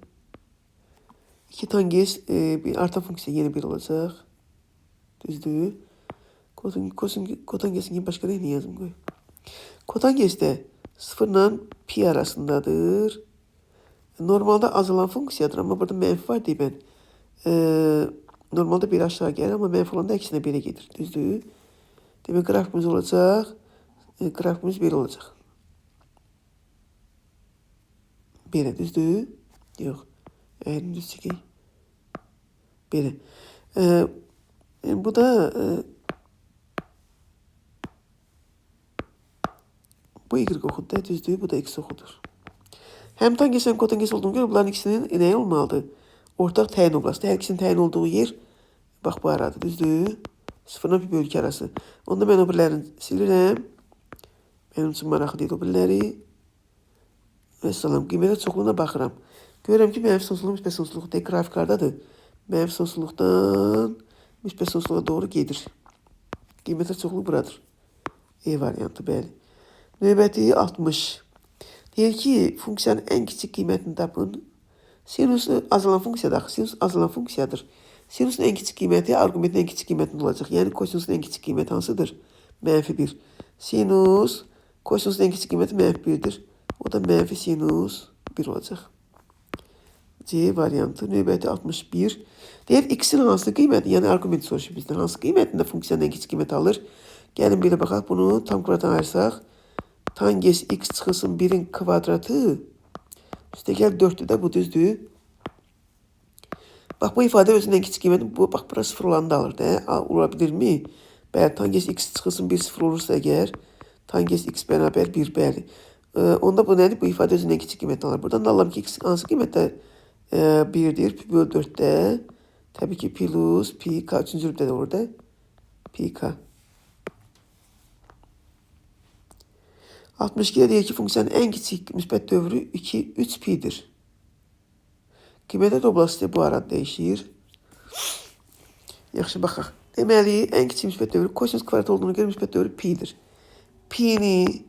Speaker 1: 2 tangens bir artan funksiya yeni bir olacaq. Düzdür. Kotangesin gibi başka ne yazım koy. Kotanges de 0 ile pi arasındadır. Normalde azalan funksiyadır ama burada mənfi var diye ben. Normalde bir aşağı gelir ama mənfi olanda əksinə 1'e gelir. Düzdür. Demek grafikimiz olacaq. Grafikimiz 1 olacaq. 1'e düzdür. Yox. Əyrim düz çəkək. 1'e. Bu da bu y oxudur, düzdür. Bu da x oxudur. Hem tangens hem kotanges olduğunu göre bunların ikisinin ne olmalıdır? Ortak təyin oblastı. Hər ikisinin təyin olduğu yer bax bu aradır, düzdür. 0'dan bir bölgü arası. Onda mən o birlərini silirəm. Mənim üçün maraqlı deyil o birləri. Vəssalam, qiymətə çoxluğuna baxıram. Görürəm ki, mənfi sonsuzluq, müsbət sonsuzluq deyil, qrafiklardadır. Mənfi sonsuzluqdan müsbət sonsuzluğa doğru gedir. Qiymətə çoxluq buradır. E variantı, bəli. Növbəti 60. Deyir ki, funksiyanın en kiçik qiymətini tapın. Sinus azalan funksiyadır. Sinus azalan funksiyadır. Sinusun en kiçik qiyməti arqumentin en kiçik qiymətində olacaq. Yəni kosinusun en kiçik qiyməti hansıdır? Mənfi 1. Sinus kosinusun en kiçik qiyməti mənfi 1'dir. O da mənfi sinus 1 olacaq. C variantı. Növbəti 61. Deyir x'in hansı qiyməti, yəni arqumenti soruşur bizdən. Hansı qiymətində funksiyanın en kiçik qiyməti alır? Gəlin belə baxaq. Bunu tam kvadratdan ayırsaq. Tangens x çıxılsın 1'in kvadratı. Üstə gəl 4'dür də bu düzdür. Bax bu ifadə özünün en kiçik qiyməti bu. Bax bura 0 olanı da alır da. Olabilirmi? Bəli, tangens x çıxılsın 1 0 olursa əgər tangens x bərabər 1 bəli. Onda bu nədir? Bu ifadə özünün en kiçik qiymətini alır. Buradan da alalım ki x hansı qiymətdə 1'dir. Pi bölü 4'də. Təbii ki plus pi k 3-cü rübdə də olur da. Pi k. 62'de deyir ki, funksiyanın en kiçik müsbət dövrü 3 pi'dir. Qiymətə oblastı bu arada dəyişir. Yaxşı baxaq. Deməli, en kiçik müsbət dövrü kosinus kvadrat olduğunu görə müsbət dövrü pi'dir. Pi'ni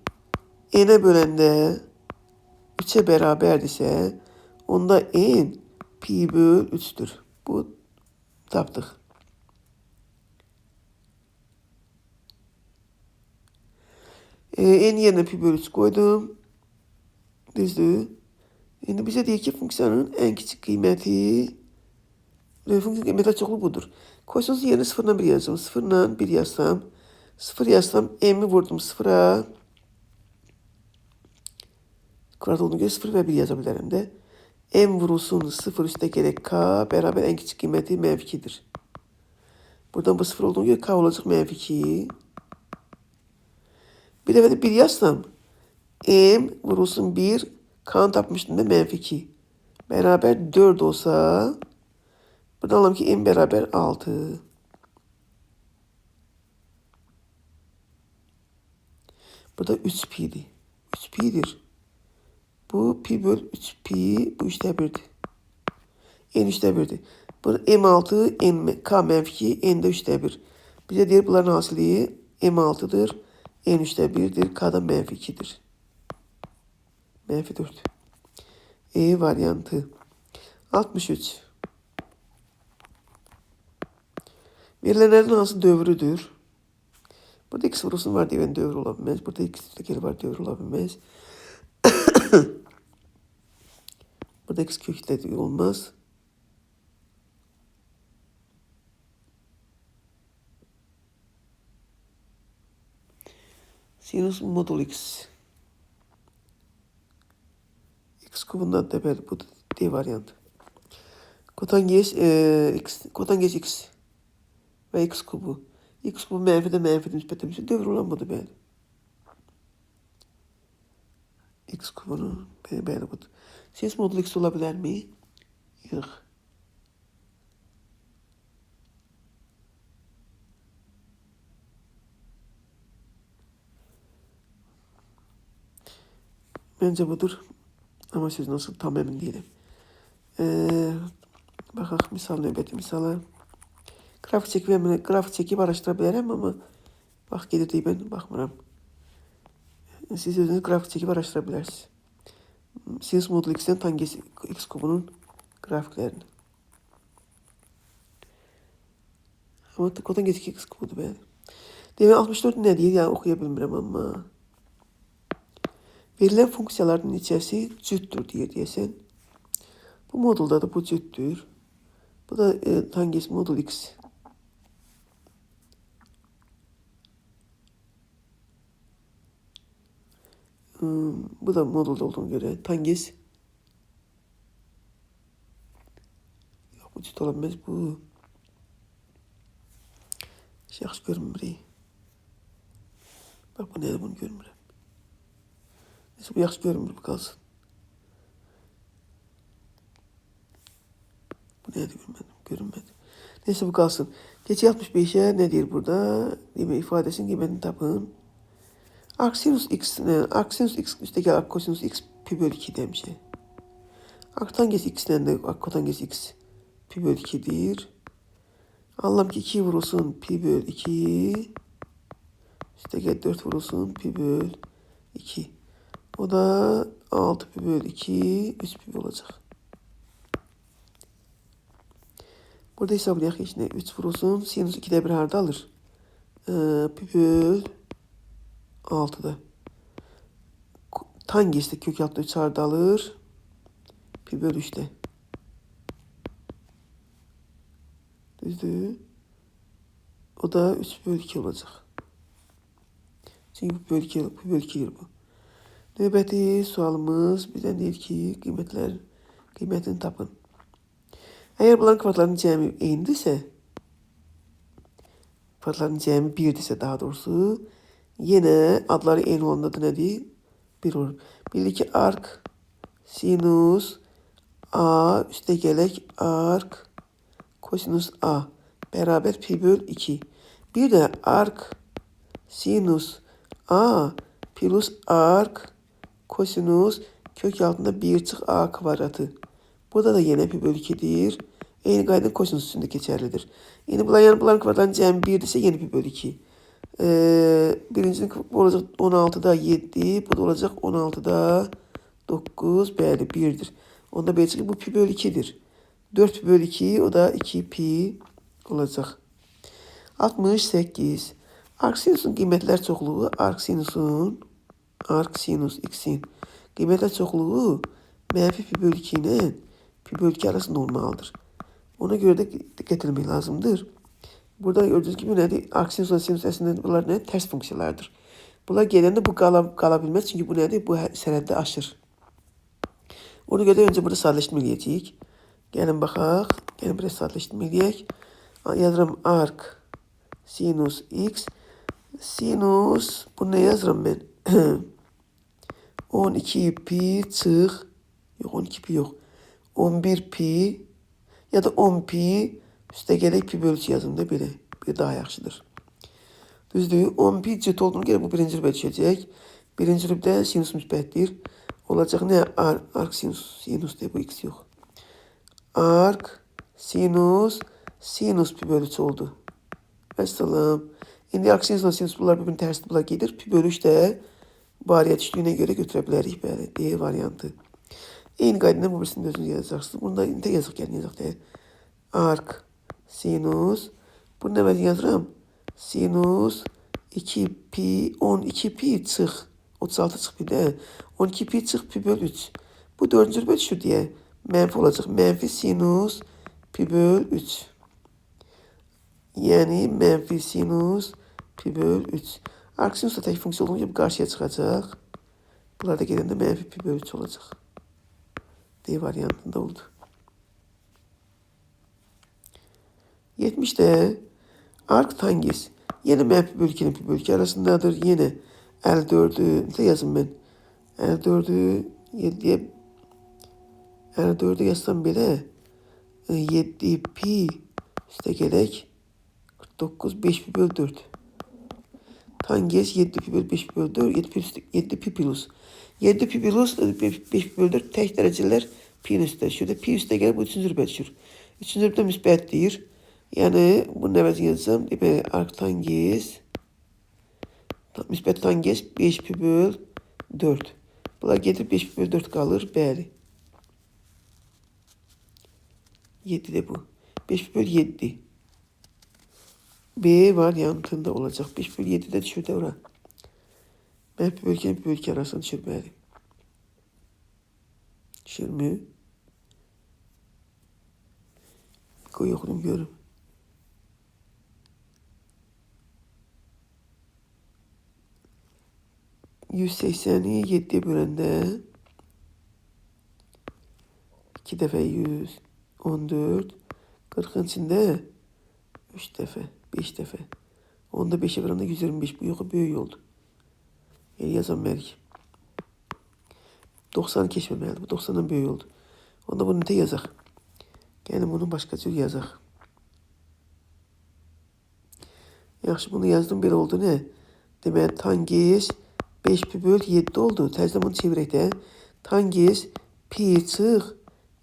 Speaker 1: n'ə böləndə 3'e bərabərdirsə, onda n pi böl 3'dür. Bu tapdıq. En yerine pi bölü 3 koydum. Düzdür. Şimdi bize deyir ki funksiyanın en küçük qiyməti funksiyanın qiymətə çoxluğu budur. Kosinus yerine 0'dan 1 yazsam. 0'dan 1 yazsam. 0 yazsam m'yi vurdum 0'a. Kvadrat olduğuna göre 0 ve 1 yazabilirim de. M vurulsun 0 üstte gerek k beraber en küçük qiyməti mənfi 2'dir. Buradan bu 0 olduğuna göre k olacaq mənfi 2. Bir defa de 1 yazsam m vurulsun 1 k'nı tapmıştım da mənfi 2. Beraber 4 olsa Burada alalım ki n beraber 6. Burada 3 pi'di. 3 pi'dir. Bu pi böl 3 pi. Bu 3'te 1'di. N 3'te 1'di. Bu M6, K menfi 2, N de 3'te 1. Bize deyir bunların hasiliyi M6'dır. N 3'te 1'dir. K da menfi 2'dir. Menfi 4. E varyantı. 63. Verilenlerin hansı dövrüdür? Burada x vurusun var diye dövr olabilmez. Burada x üstekeli var dövr olabilmez. Burada x kökte olmaz. Sinüs modul x. X kubundan tepeli bu D varyantı. Kotangens x ve x kubu. X kubu menfide müspete bir şey dövr olamadı ben. X kubunu böyle bu. Sinüs modul x olabilir mi? Yok. Bence budur. Ama siz nasıl tam emin değilim. Bakalım misal nöbeti misala. Grafik çekip araştırabilirim ama bak gelir diye ben bakmıram. Siz özünüz grafik çekip araştırabilirsiniz. Sinüs modul x'den tangens x kubunun grafiklerini. Ama kotangens x kubudu ben. Demek 64 ne diye yani okuyabilmirəm ama. Verilen funksiyaların içerisi cüttür diye diyesen. Bu modulda da bu cüttür. Bu da tangens modul x. Bu da modulda olduğuna göre tangens. Yok bu cüt olamaz bu. Yaxşı görünmür. Bak bu neydi bunu görmürəm. Neyse bu yaxşı görünmür bu kalsın. Bu neydi görünmedi. Neyse bu kalsın. Geç 65'e ne diyor burada? Deme ifadesinin kıymetini tapın. Arcsinus x üstteki arccosinus x pi bölü 2 demiş. Arctangens x'den de arccotangens x pi bölü 2'dir. Anlam ki 2 vurulsun pi bölü 2. Üstteki 4 vurulsun pi bölü 2. O da 6 pi bölü 2 3 pi olacak. Burada hesaplayaq içine 3 vurulsun. Sinüs 2'de 1 harda alır? Pi bölü 6'da. Tangens de kök altında 3 harda alır? Pi bölü 3'te. Düzdür. O da 3 bölü 2 olacak. Çünkü pi bölü 2'dir bu. Növbəti sualımız bizden deyir ki kıymetini tapın. Eğer bunların kıvatlarının cəmi eynidirsə, kıvatlarının cəmi 1'dirsə daha doğrusu, yine adları eyni olanda da nedir? 1 olur. Bildik ki arc, sinus, a, üste gelek arc, kosinus a beraber pi bölü 2. Bir de arc, sinus, a plus arc, kosinus kök altında 1 çık a kvadratı. Burada da yine pi bölü 2'dir. Eyni qayda kosinus üstünde geçerlidir. Yani bunların kvadratının cəmi 1'dirsə yeni pi bölü 2. Birincinin bu olacak 16'da 7. Bu da olacak 16'da 9. Bəli 1'dir. Onda belki bu pi bölü 2'dir. 4 pi bölü 2 o da 2 pi olacak. 68. Arcsinusun qiymətlər çoxluğu arcsinus x'in qiymətlər çoxluğu mənfi pi bölü 2 ilə pi bölü 2 arasında olmalıdır. Ona göre de getirmek lazımdır. Burada gördüğünüz gibi nedir? Arcsinus ve sinüs aslında bunlar ne? Ters funksiyalardır. Bunlar gelende bu qalabilməz çünkü bu nedir? Bu sənəddə aşır. Ona göre önce burada sadeleştirme eləyəcəyik. Gəlin baxaq. Gəlin burada sadeleştirme eləyək. Yazıram arc sinus x. Sinus bunu ne yazıram ben? 12 pi çıx. Yok 12 pi yok. 11 pi. Ya da 10 pi üstə gələk pi bölü 2 yazım da belə. Bir daha yaxşıdır. Düzdür? 10 pi cüt olduğunu görə bu birinci rübə düşəcək. Birinci rübdə sinus müsbətdir. Olacaq nə? Arc sinus. Sinus deyə bu x yox. Arc sinus pi bölü 3 oldu. Vəssalam. İndi arc sinusla sinus bunlar bir-birini tərsdir. Bunlar gedir. Pi bölü 3 də bariyə düşdüyünə görə götürə bilərik. Bəli. D variantı. Eyni qaydada bu birisini özünüz yazacaqsınız. Bunda indi yazıq gəlin yazaq deyə. Arc sinus. Bunu nə yazıram? Sinus 2 pi 12 pi çıx 36 çıx pi də 12 pi çıx pi bölü 3. Bu 4-cü rübə düşür deyə mənfi olacaq. Mənfi sinus pi bölü 3. Yəni mənfi sinus pi bölü 3. Arc sinus da tək funksiya olduğu gibi qarşıya çıxacaq. Bunlar da gedəndə mənfi pi bölü 3 olacaq. D variantında oldu. 70'de arc tangis. Yine mənfi bölü 2'nin pi bölü 2 arasındadır. Yine 54'ü ne yazım ben? 54'ü 7'ye 54'ü yazsam bile 7 pi üste gerek 49 5 pi bölü 4. Tangis 7 pi bölü 5 pi bölü 4 7 pi plus. 7 pi plus 5 pi bölü 4 tek dereceler pi'nin üstə. Şurada pi üstə gəlir bu 3-cü rübə düşür. 3-cü rübdə müsbətdir. Yani bunun əvəzi yazsam demək arc tangis müsbət tangis 5 pi bölü 4. Bunlar gedir 5 pi bölü 4 qalır. Bəli. 7 de bu. 5 pi bölü 7. B variantında olacaq. 5 bölü 7 də düşür də ora. Mən pi bölü 2 pi bölü 2 arasında düşür. Bəli. Düşür mü? Qoy yoxlayım görüm. %80'i 7'ye böləndə 2 dəfə 100, 14, 40'ın içində 3 dəfə, 5 dəfə. Onda 5'e böləndə 125, bu yoxu böyük oldu. Yəni yazılmalıyıq. 90 keçməməlidir, bu 90'dan böyük oldu. Onda bunu da yazaq. Yəni bunu başqa cür yazaq. Yaxşı, bunu yazdım, belə oldu nə? Deməli, tangis 5 pi bölü 7 oldu. Təzədən bunu çevirək də. Tangis pi çıx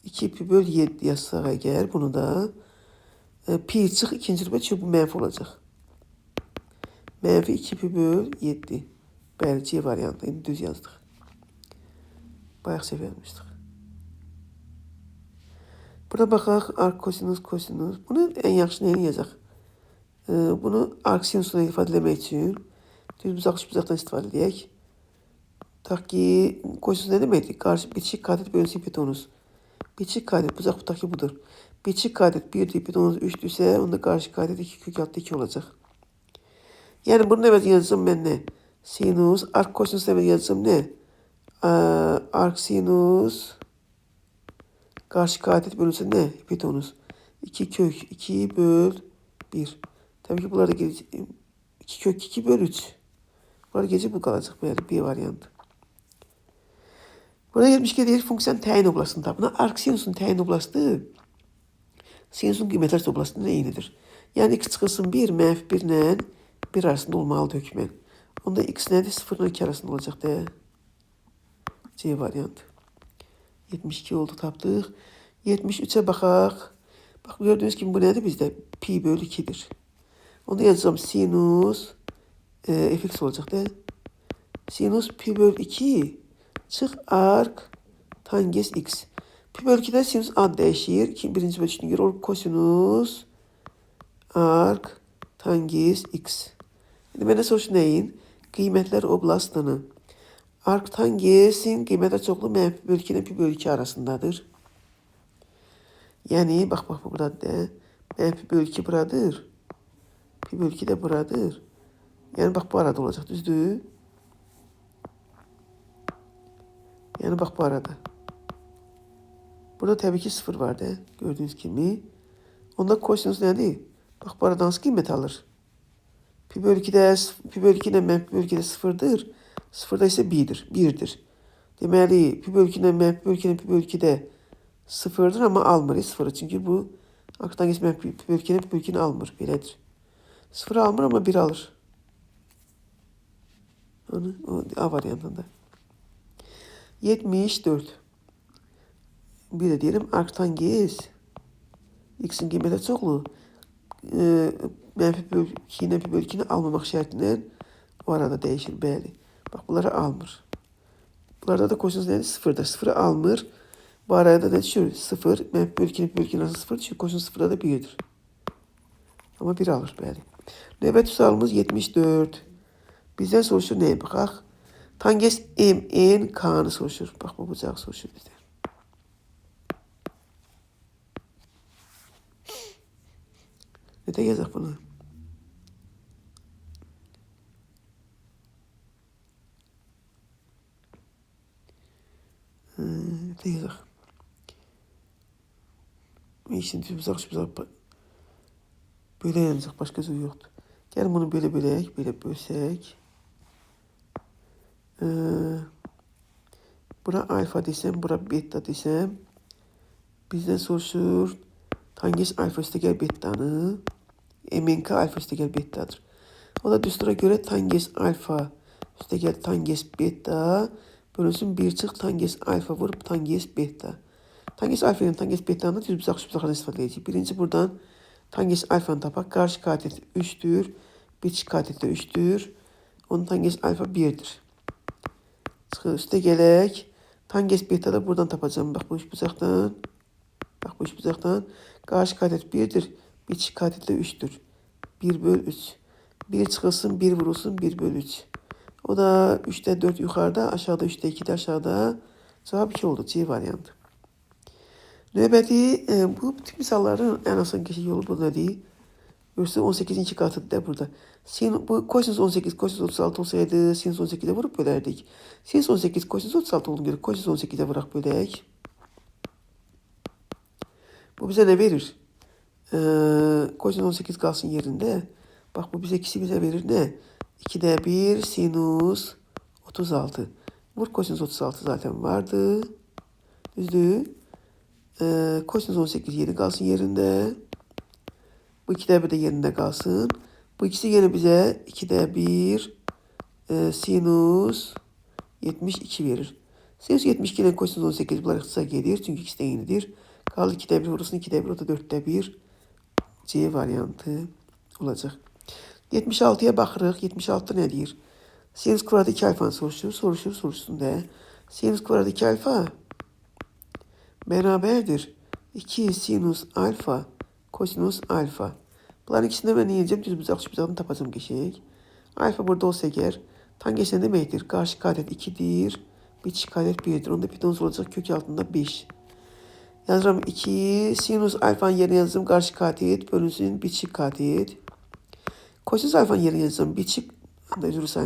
Speaker 1: 2 pi bölü 7 yazsaq əgər bunu da. Pi çıx ikinci rübə düşür, bu mənfi olacaq. Mənfi 2 pi bölü 7. Bəli, C variantı. İndi düz yazdıq. Bayaq səhv yazmışdıq. Burada baxaq, arc kosinus, kosinus. Bunu ən yaxşı neyini yazaq? Bunu arc sinusunu ifadə etmək üçün düz bucaqdan istifadə edək. Tutaq ki, kosinus nə deməkdir? Qarşı bitişik kadet bölü hipotenuz. Bitişik kadet, bucaq tutaq ki budur. Bitişik kadet 1'dir, hipotenuz 3'dürsə, onda qarşı kadet 2 kök altı 2 olacaq. Yəni bunun əvəzi yazacağım mən nə? Sinus, arc kosinus əvəzi yazacağım nə? Arc sinus qarşı kadet bölünsə nə? Hipotenuz. 2 kök 2 böl 1. Təbii ki, bunlar da gelecek 2 kök 2 böl 3. Bunlar gelecek bu qalacaq. Bəli, B variantı. Burada 72 deyir funksiyanın təyin oblastını tapına. Arc sinusun təyin oblastı sinusun qiymətlər oblastının eynidir. Yəni x çıxılsın 1, mənfi 1 ilə 1 arasında olmalıdır hökmən. Onda x nədir? 0 ilə 2 arasında olacaq da. C variantı. 72 oldu, tapdıq. 73'e baxaq. Bax, gördüğünüz kimi bu nədir bizdə? Pi bölü 2'dir. Onda yazacağım sinus fx olacaq da. Sinus pi bölü 2 çıx arc tangis x. Pi bölü 2'də sinus ad dəyişir. Birinci bölüşünü görə olur kosinus arc tangis x. İndi mənə soruş nəyin? Qiymətlər oblastını. Arc tangisin qiymətlər çoxluğu mənfi bölü 2 ilə pi bölü 2 arasındadır. Yani bak burada da mənfi bölü 2 buradır. Pi bölü 2 de buradır. Yani bak bu arada olacak, düzdür? Yani bak bu arada. Burada tabii ki 0 var da. Gördüğünüz gibi. Onda kosinus nedir? Bak bu arada hansı qiymət alır? Pi bölü 2 ilə mənfi bölü 2 də 0'dır. 0'da ise 1'dir. Deməli, pi bölü 2 ilə mənfi bölü 2 ilə pi bölü 2 də Sıfırdır ama almır sıfırı. Çünkü bu artanges mənfi pi bölgeni almır. Belədir. Sıfırı almır ama 1 alır. Onu, o A variantında. 74. Bir de diyelim arctanges x'in qiyməti çoxlu mənfi bölgəni pi bölgəni almamaq şərtindən o arada dəyişir. Bəli. Bax bunları almır. Bunlarda da kosinus nədir? Sıfırda. Sıfırı almır. Bu arada ne düşür? 0. Mənfi bölgəni arası 0 düşür. Kosinus sıfırda da 1'dir. Ama 1 alır bəli. Növbəti sualımız 74. Bizden soruşur nəyə baxaq? Tangens MN K'nı soruşur. Bax bu bucaq soruşur bizdən. Nədə yazaq bunu? Nədə yazaq? Şimdi bucaq böyle yazacaq. Başqa söz yoxdur. Gəlin bunu belə bölək. Belə bölsək. Bura alfa desəm, bura beta desəm. Bizdən soruşur. Tangens alfa üstəgəl betanı. MNK alfa üstəgəl betadır. O da düstura göre tangens alfa üstəgəl tangens beta bölünsün 1 çıx tangens alfa vurub tangens beta. Tangens alfa ilə tangens betanı düz bucaq istifadə edəcək. Birinci buradan tangens alfanı tapaq. Qarşı katet 3'tür. Bitişik katet de 3'tür. Onun tangens alfa 1'dir. Çıxır üstə gələk. Tangens beta da buradan tapacağım. Bax bu üç bucaqdan. Bax bu üç bucaqdan. Qarşı katet 1'dir. Bitişik katet de 3'tür. 1 böl 3. 1 çıxılsın, 1 vurulsun, 1 böl 3. O da 3'te 4 yuxarıda, aşağıda 3'te 2'de aşağıda. Cevap 2 oldu. C variantı. Növbəti bu tip misalların ən asan keçək yolu bu nədir? Görürsə 18-ci qatıdır da burada. Bu kosinus 18, kosinus 36 olsaydı sinus 18'e vurup bölərdik. Sinus 18, kosinus 36 olduğuna göre kosinus 18'e vuraq bölək. Bu bize ne verir? Kosinus 18 kalsın yerinde. Bak bu bize ikisi bize verir ne? 2'de 1 sinus 36. Vur kosinus 36 zaten vardı. Düzdür. Kosinus 18 yeni kalsın yerinde. Bu 2'de 1 de yerinde kalsın. Bu ikisi yine bize 2'de 1 sinus 72 verir. Sinus 72 ile kosinus 18 bunlar ixtisar gelir. Çünkü ikisi de yenidir. Kaldı 2'de 1 vurursun 2'de 1 o da 4'te 1. C variantı olacak. 76'ya baxırıq. 76'da ne deyir? Sinus kvadradı 2 alfanı soruşsun da. Sinus kvadradı 2 alfa beraberdir 2 sinus alfa kosinus alfa. Bunların ikisini ben yiyeceğim. Düz bucağını tapacağım geçecek. Alfa burada olsa eğer tangens ne demektir? Karşı katet 2'dir. Bitişik katet 1'dir. Onda pitonus olacak kök altında 5. Yazıram 2 sinus alfanın yerine yazdım. Karşı katet bölünsün bitişik katet. Kosinus alfanın yerine yazdım. Bitişik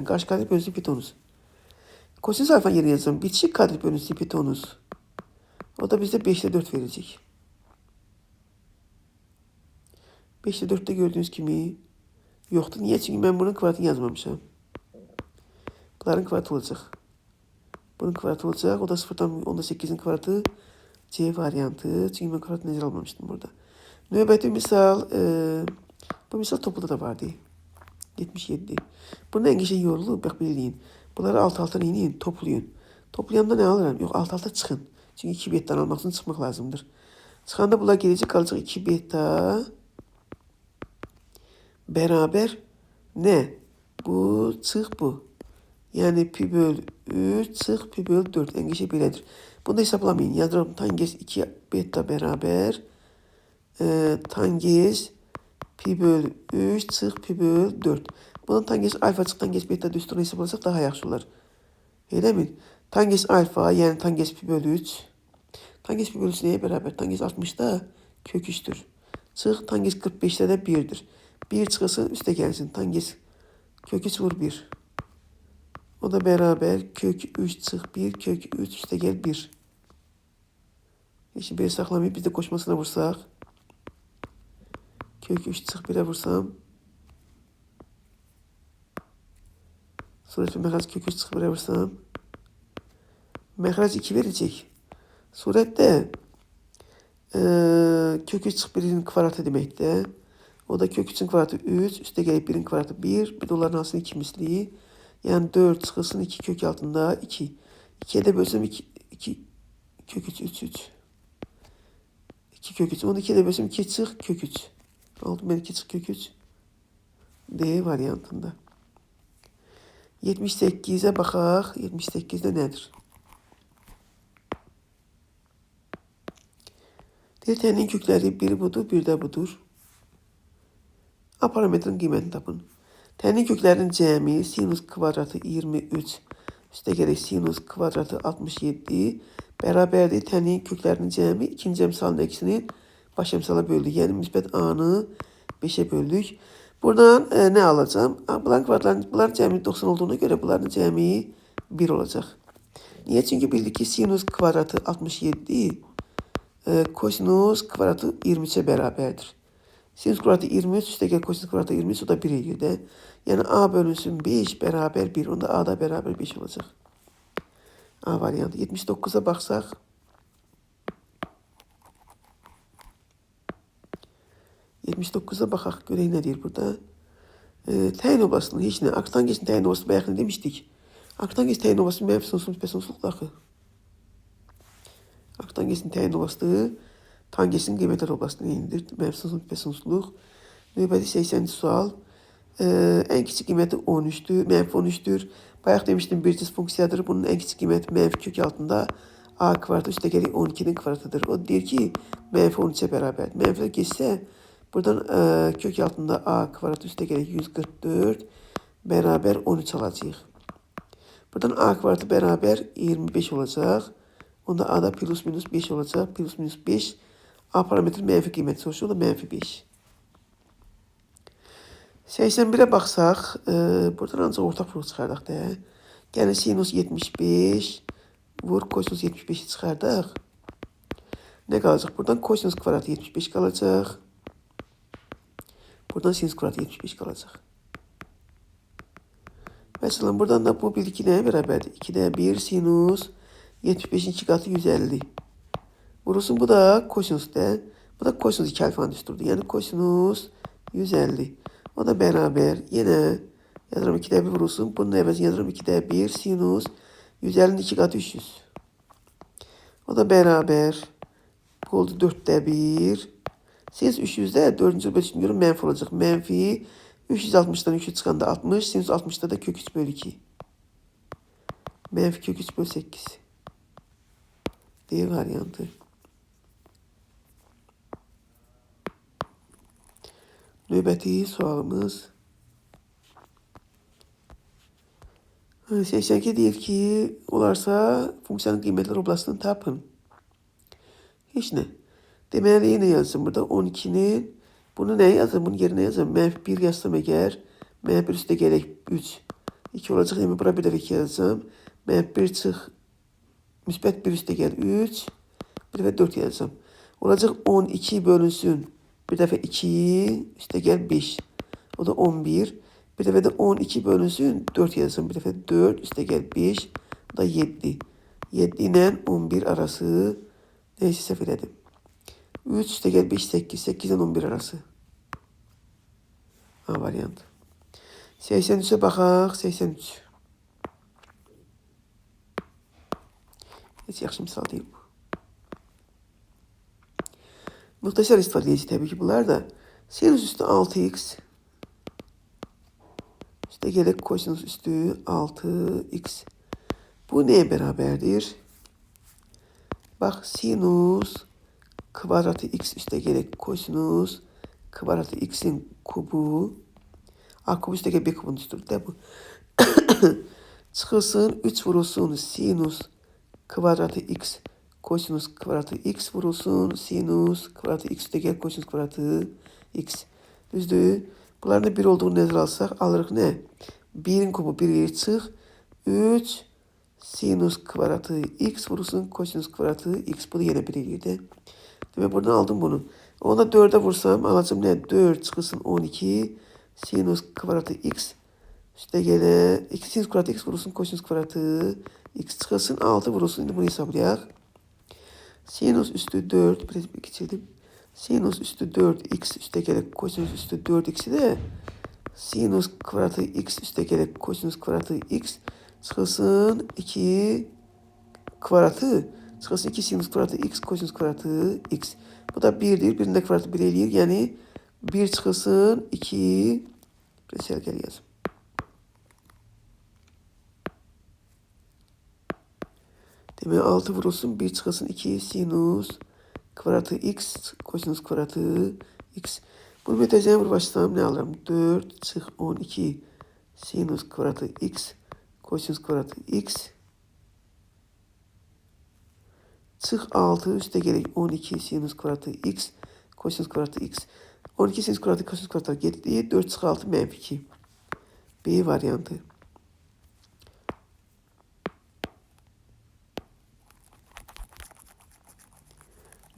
Speaker 1: karşı katet bölünsün pitonus. Kosinus alfanın yerine yazdım. Bitişik katet bölünsün pitonus. O da bize 5'te 4 verecek. 5'te 4'te gördüğünüz gibi yoktu. Niye? Çünkü ben bunun kvadratını yazmamışım. Bunların kvadratı olacak. Bunun kvadratı olacak. O da 0'dan 10'da 8'in kvadratı. C variantı. Çünkü ben kvadratı necə almamıştım burada. Növbəti misal. Bu misal topluda da vardı. 77. Bunun en geçen yolu bak bildiğin. Bunları alt alta inin toplayın. Toplayanda ne alırım? Yok alt alta çıxın. Çünkü 2 beta'dan almak için çıxmaq lazımdır. Çıxanda bunlar gelecek kalacak 2 beta beraber ne? Bu çıx bu. Yani pi böl 3 çıx pi böl 4 en geçe belədir. Bunu da hesaplamayın. Yazıram tangens 2 beta beraber tangens pi böl 3 çıx pi böl 4. Bunun tangens alfa çıx tangens beta düsturunu hesaplasaq daha yaxşı olar. Elə mi? Tangens alfa yani tangens pi böl 3. Tangens pi böl 3 neye beraber? Tangens 60'da kök 3'tür. Çıx tangens 45'te de 1'dir. 1 çıxılsın üstə gəlsin. Tangens kök 3 vur 1. O da beraber kök 3 çıx 1 kök 3 üstə gəl 1. Heç bir saxlamayıb biz də qoşmasına vursaq. Kök 3 çıx 1'e vursam. Surət və məxrac kök 3 çıx 1'e vursam. Məxrac 2 verəcək. Surətdə Kök 3 çıx 1'in kvadratı deməkdir. O da kök 3'ün kvadratı 3, üstə gəlib 1'in kvadratı 1, bir də onların hansının 2 misli. Yəni 4 çıxılsın 2 kök altında 2. 2'ye də bölsəm 2 kök 3, 3, 3. 2 kök 3. Onu 2'ye də bölsəm 2 çıx kök 3. Aldım ben 2 çıx kök 3. D variantında. 78'e baxaq. 78'de nədir? Delta'nın kökləri biri budur, bir də budur. A parametrin qiymətini tapın. Tənin köklərinin cəmi sinus kvadratı 23 üstə gələk sinus kvadratı 67 bərabərdir. Tənin köklərinin cəmi ikinci əmsalın əksini baş əmsala böldük. Yəni müsbət A-nı 5'e böldük. Buradan nə alacağım? Bunların cəmi 90 olduğuna görə bunların cəmi 1 olacaq. Niyə? Çünki bildik ki sinus kvadratı 67 kosinus kvadratı 23'e bərabərdir. Sinus kvadratı 23 üstə gəl kosinus kvadratı 23 o da 1 edir də. Yəni A bölünsün 5 bərabər 1. Onda A da bərabər 5 olacaq. A variantı. 79'a baxsaq. Baxaq görək nə deyir burada. Təyin oblasının heç nə. Arktangesin təyin oblasını bayaq nə demişdik? Arktangesin təyin oblasını mənfi sonsuz müsbət sonsuzluqdur axı. Arktangesin təyin oblasını tangesin qiymətlər oblasını eynidir. Mənfi sonsuz müsbət sonsuzluq. Növbəti 80-ci sual. Ən kiçik qiyməti 13'dür. Mənfi 13'dür. Bayaq demişdim bir cins funksiyadır. Bunun ən kiçik qiyməti mənfi kök altında A kvadratı üstə gəlik 12'nin kvadratıdır. O deyir ki mənfi 13'e bərabərdir. Mənfi geçsə buradan kök altında A kvadratı üstə gəlik 144 bərabər 13 alacağıq. Buradan A kvadratı bərabər 25 olacaq. Onda A da plus minus 5 olacaq. Plus minus 5. A parametri mənfi qiyməti soruşur. O da mənfi 5. 81'e baxsaq, buradan ancaq ortaq fırıq çıxardaq da. Yəni sinus 75 vur kosinus 75'i çıxardaq. Nə qalacaq? Buradan kosinus kvadratı 75 qalacaq. Buradan sinus kvadratı 75 qalacaq. Məsələn, buradan da bu bildik ki nəyə bərabərdir? 2'də 1 sinus 75'in 2 qatı 150. Vurulsun bu da kosinus da. Bu da kosinus 2 alfanın üstüdür. Yəni kosinus 150. O da bərabər. Yenə yazıram 2'də 1 vurulsun. Bunun əvəzini yazıram 2'də 1 sinus 150'nin 2 qatı 300. O da bərabər. Bu oldu 4'də 1. Sinus 300'də 4-cü bölüşünü görün mənfi olacaq. Mənfi 360'dan 300 çıxanda 60. Sinus 60'da da kök 3 bölü 2. Mənfi kök 3 bölü 8. D variantı. Növbəti sualımız. 82 deyir ki, olarsa funksiyanın qiymətlər oblasını tapın. Heç nə. Deməli, yenə yazsın burada 12'nin. Bunu nə yazın? Bunun yerinə yazın. Mənfi 1 yazsam əgər. Mənfi 1 üstə gələk 3. 2 olacaq. Demək, bura bir dəfə 2 yazacam. Mənfi 1 çıx. Müsbət 1 üstə gəl 3. Bir dəfə 4 yazacam. Olacaq 12 bölünsün. Bir dəfə 2 üstə gəl 5. O da 11. Bir dəfə də 12 bölünsün. 4 yazacam. Bir dəfə 4 üstə gəl 5. O da 7. 7 ilə 11 arası. Neyse səhv elədim. 3 üstə gəl 5, 8. 8 ilə 11 arası. A variant. 83'e baxaq. 83. Heç yaxşı misal deyil bu. Müxtəsər istifadeyici təbii ki bunlar da. Sinus üstü 6x. Üstə gələk kosinus üstü 6x. Bu nəyə bərabərdir? Bax sinus kvadratı x üstə gələk kosinus kvadratı x'in kubu. A kubu üstə gələk b kubunun üstüdür də bu. Çıxılsın 3 vurulsun sinus kvadratı x kosinus kvadratı x vurulsun sinus kvadratı x üstə gəl kosinus kvadratı x. Düzdür? Bunların da 1 olduğunu nəzərə alsaq alırıq nə? 1'in kubu 1 yeri çıx. 3 sinus kvadratı x vurulsun kosinus kvadratı x. Bu da yenə 1 eləyir də. Demək buradan aldım bunu. Onda 4'e vursam alacağım nə? 4 çıxılsın 12 sinus kvadratı x üstə gələ sinus kvadratı x vurulsun kosinus kvadratı x çıxılsın 6 vurulsun. İndi bunu hesablayaq. Sinüs üstü 4, biraz geçirdim. Sinüs üstü 4x üste gerek kosinüs üstü 4x'i de sinüs kvadratı x üste gerek kosinüs kvadratı x çıkılsın 2 kvadratı çıkılsın 2 sinüs kvadratı x kosinüs kvadratı x. Bu da 1'dir. Birinde kvadratı 1 eləyir. Yani 1 çıkılsın 2 mesela gel yazım. Demek 6 vurulsun 1 çıkılsın 2 sinüs kvadratı x kosinüs kvadratı x. Bunu metacağım bir başlasam ne alırım? 4 çık 12 sinüs kvadratı x kosinüs kvadratı x çık 6 üste gerek 12 sinüs kvadratı x kosinüs kvadratı x. 12 sinüs kvadratı kosinüs kvadratı gitti. 4 çık 6 menfi 2. B varyantı.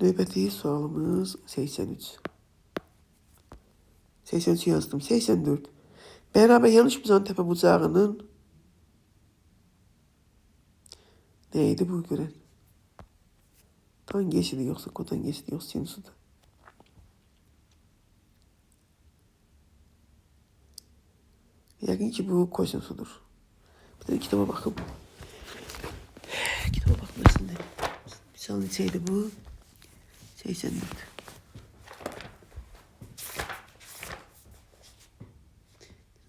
Speaker 1: Növbəti sualımız 83. 83 yazdım. 84. Beraber yanlış buzağın tepe bucağının neydi bu gören? Tangesiydi yoksa kotangesiydi yoksa sinüsüydü. Yakın ki bu kosinüsüdür. Bir de kitaba bakın. Kitaba bakmasın da. Misal neçeydi bu? 84.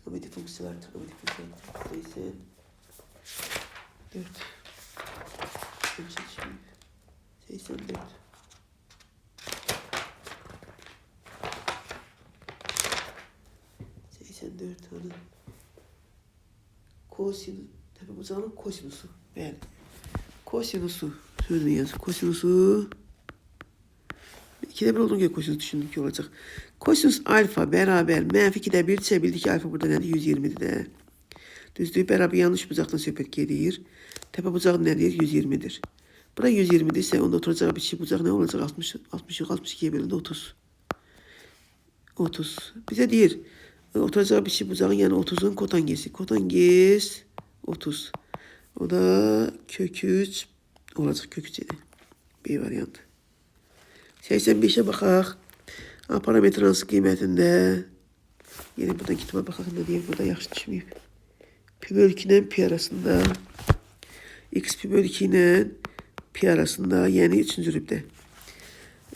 Speaker 1: Trigonometri fonksiyalar, trigonometri fonksiyalar. 84. 84. 84 tane. Kosinüs. Tabi bu zaman kosinüsü. Yani kosinüsü. Şöyle yaz. Kosinüsü. 2'de 1 olduğunu göre kosinüs düşündük ki olacak. Kosinüs alfa beraber menfi 2'de 1 çevirdik ki alfa burada nedir? 120'dir de. Düzdür. Beraber yanlış bucaqdan söhbət gedir. Tepe bucağı nedir? 120'dir. Bura 120 ise onda oturacağı bir şey bucaq ne olacak? 60 yok 62'ye bölündü 30. 30. Bize deyir. Oturacağı bir şey bucağın yani 30'un kotangesi. Kotanges 30. O da kök 3 olacak kök 3 idi. B variantı. 85'e baxaq. Parametre hansı qiymətində? Yine buradan kitaba baxaq ne deyir. Burada yaxşı düşməyib. Pi bölü 2 ilə pi arasında. X pi bölü 2 ilə pi arasında. Yəni 3-cü rübdə.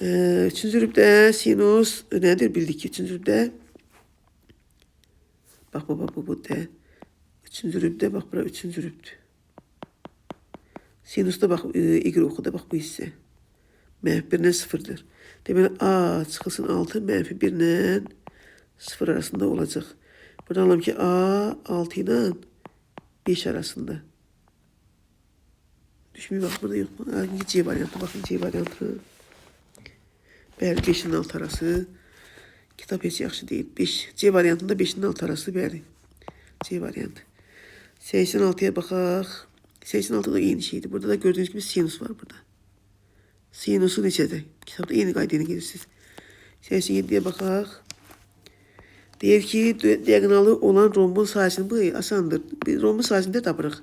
Speaker 1: 3-cü rübdə sinus nədir? Bildik ki 3-cü rübdə. Bax bu da. 3-cü rübdə. Bax bura 3-cü rübdür. Sinusda bax y oxuda bax bu hissə. Mənfi 1 ilə 0'dır. Deməli A çıxılsın 6 mənfi 1 ilə 0 arasında olacaq. Burada anlam ki A 6 ilə 5 arasında. Düşmüyor bak burada yok mu? C variantı bakın C variantı. Bəli 5'in 6 arası. Kitap heç yaxşı deyil. 5 C variantında 5'in 6 arası bəli. C variantı. 86'ya baxaq. 86 da eyni şeydir. Burada da gördüğünüz gibi sinüs var burada. Sinusu neçədir? Kitabda eyni qaydayla gelirsiniz. 87'ye baxaq. Deyir ki, diagonalı olan rombun sayısını bu asandır. Bir rombun sayısını da tapırıq.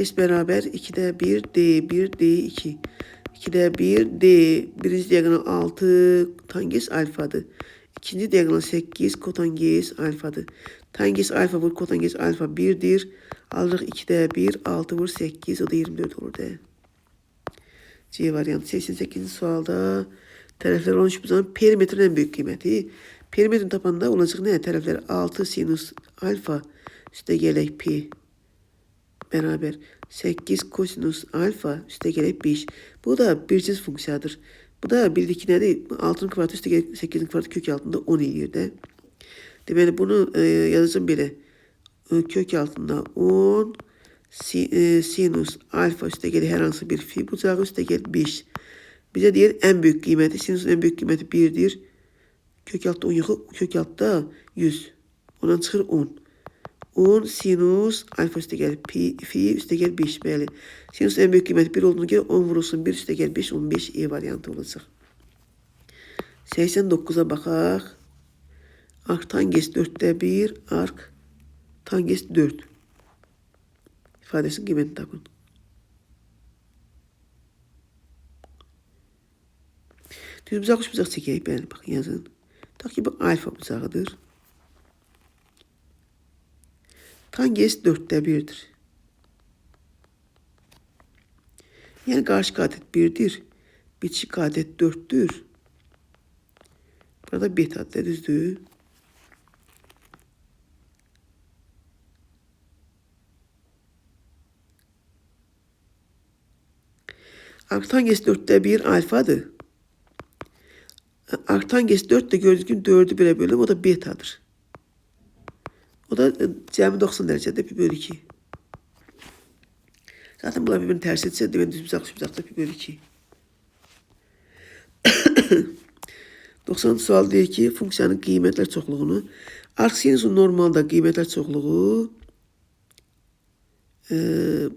Speaker 1: S beraber 2'de 1 D1 D2. 2'de 1 D. Birinci diagonal 6 tangens alfadır. İkinci diagonal 8 kotangens alfadır. Tangens alfa vur kotangens alfa 1'dir. Alırıq 2'de 1 6 vur 8 o da 24 olur de. C variantı 88. sualda tərəflər olmuş bu zaman perimetrin en büyük kıyməti. Perimetrin tapanda olacaq ne? Tərəflər 6 sinüs alfa üstə gələk pi beraber 8 kosinüs alfa üstə gələk 5. Bu da birciz funksiyadır. Bu da bildik ki nədir? 6'nın kvadratı üstə gələk 8'in kvadratı kök altında 10 eləyir də. Deməli bunu yazacağım belə. Kök altında 10 sinüs alfa üstə gəlir hər hansı bir fi bucağı üstə gəlir 5. Bize deyir en büyük kıymeti. Sinüsün en büyük kıymeti 1'dir. Kök altta 10 yoxu, kök altta 100. Ondan çıxır 10. 10 sinüs alfa üstə gəlir fi üstə gəlir 5. Bəli. Sinüsün en büyük kıymeti 1 olduğuna göre 10 vurulsun 1 üstə gəlir 5. 15 E variantı olacaq. 89'a baxaq. Ark tangens 4'te 1. Ark tangens 4. İfadesinin kıymetini tapın. Düz bucaq, üç bucaq çəkək. Bəli, baxın, yazın. Tutaq ki, bu alfa bucağıdır. Tangens 4'də 1'dir. Yəni, qarşı qadet 1'dir. Bitişik qadet 4'dür. Burada betadır, düzdür. Arctangens 4'də 1 alfadır. Arctangens 4 də gördüyünüz kimi 4'ü 1'ə bölüm, o da betadır. O da cəmi 90 dərəcədə pi bölü 2. Zaten bunlar birbirini tərs etsə, demək düz bucaq, üç bucaqda pi bölü 2. 90 sual deyir ki, funksiyanın qiymətlər çoxluğunu, arksinusun normalda qiymətlər çoxluğu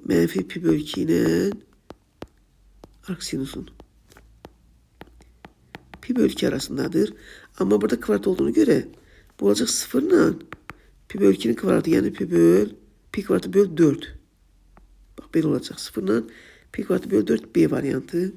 Speaker 1: mənfi pi bölü 2 ilə arksinusun pi bölü 2 arasındadır. Amma burada kvadrat olduğunu görə bu olacaq 0 ilə pi bölü 2'nin kvadratı, yəni pi kvadratı bölü 4. Bax, belə olacaq. 0 ilə pi kvadratı bölü 4 B variantı.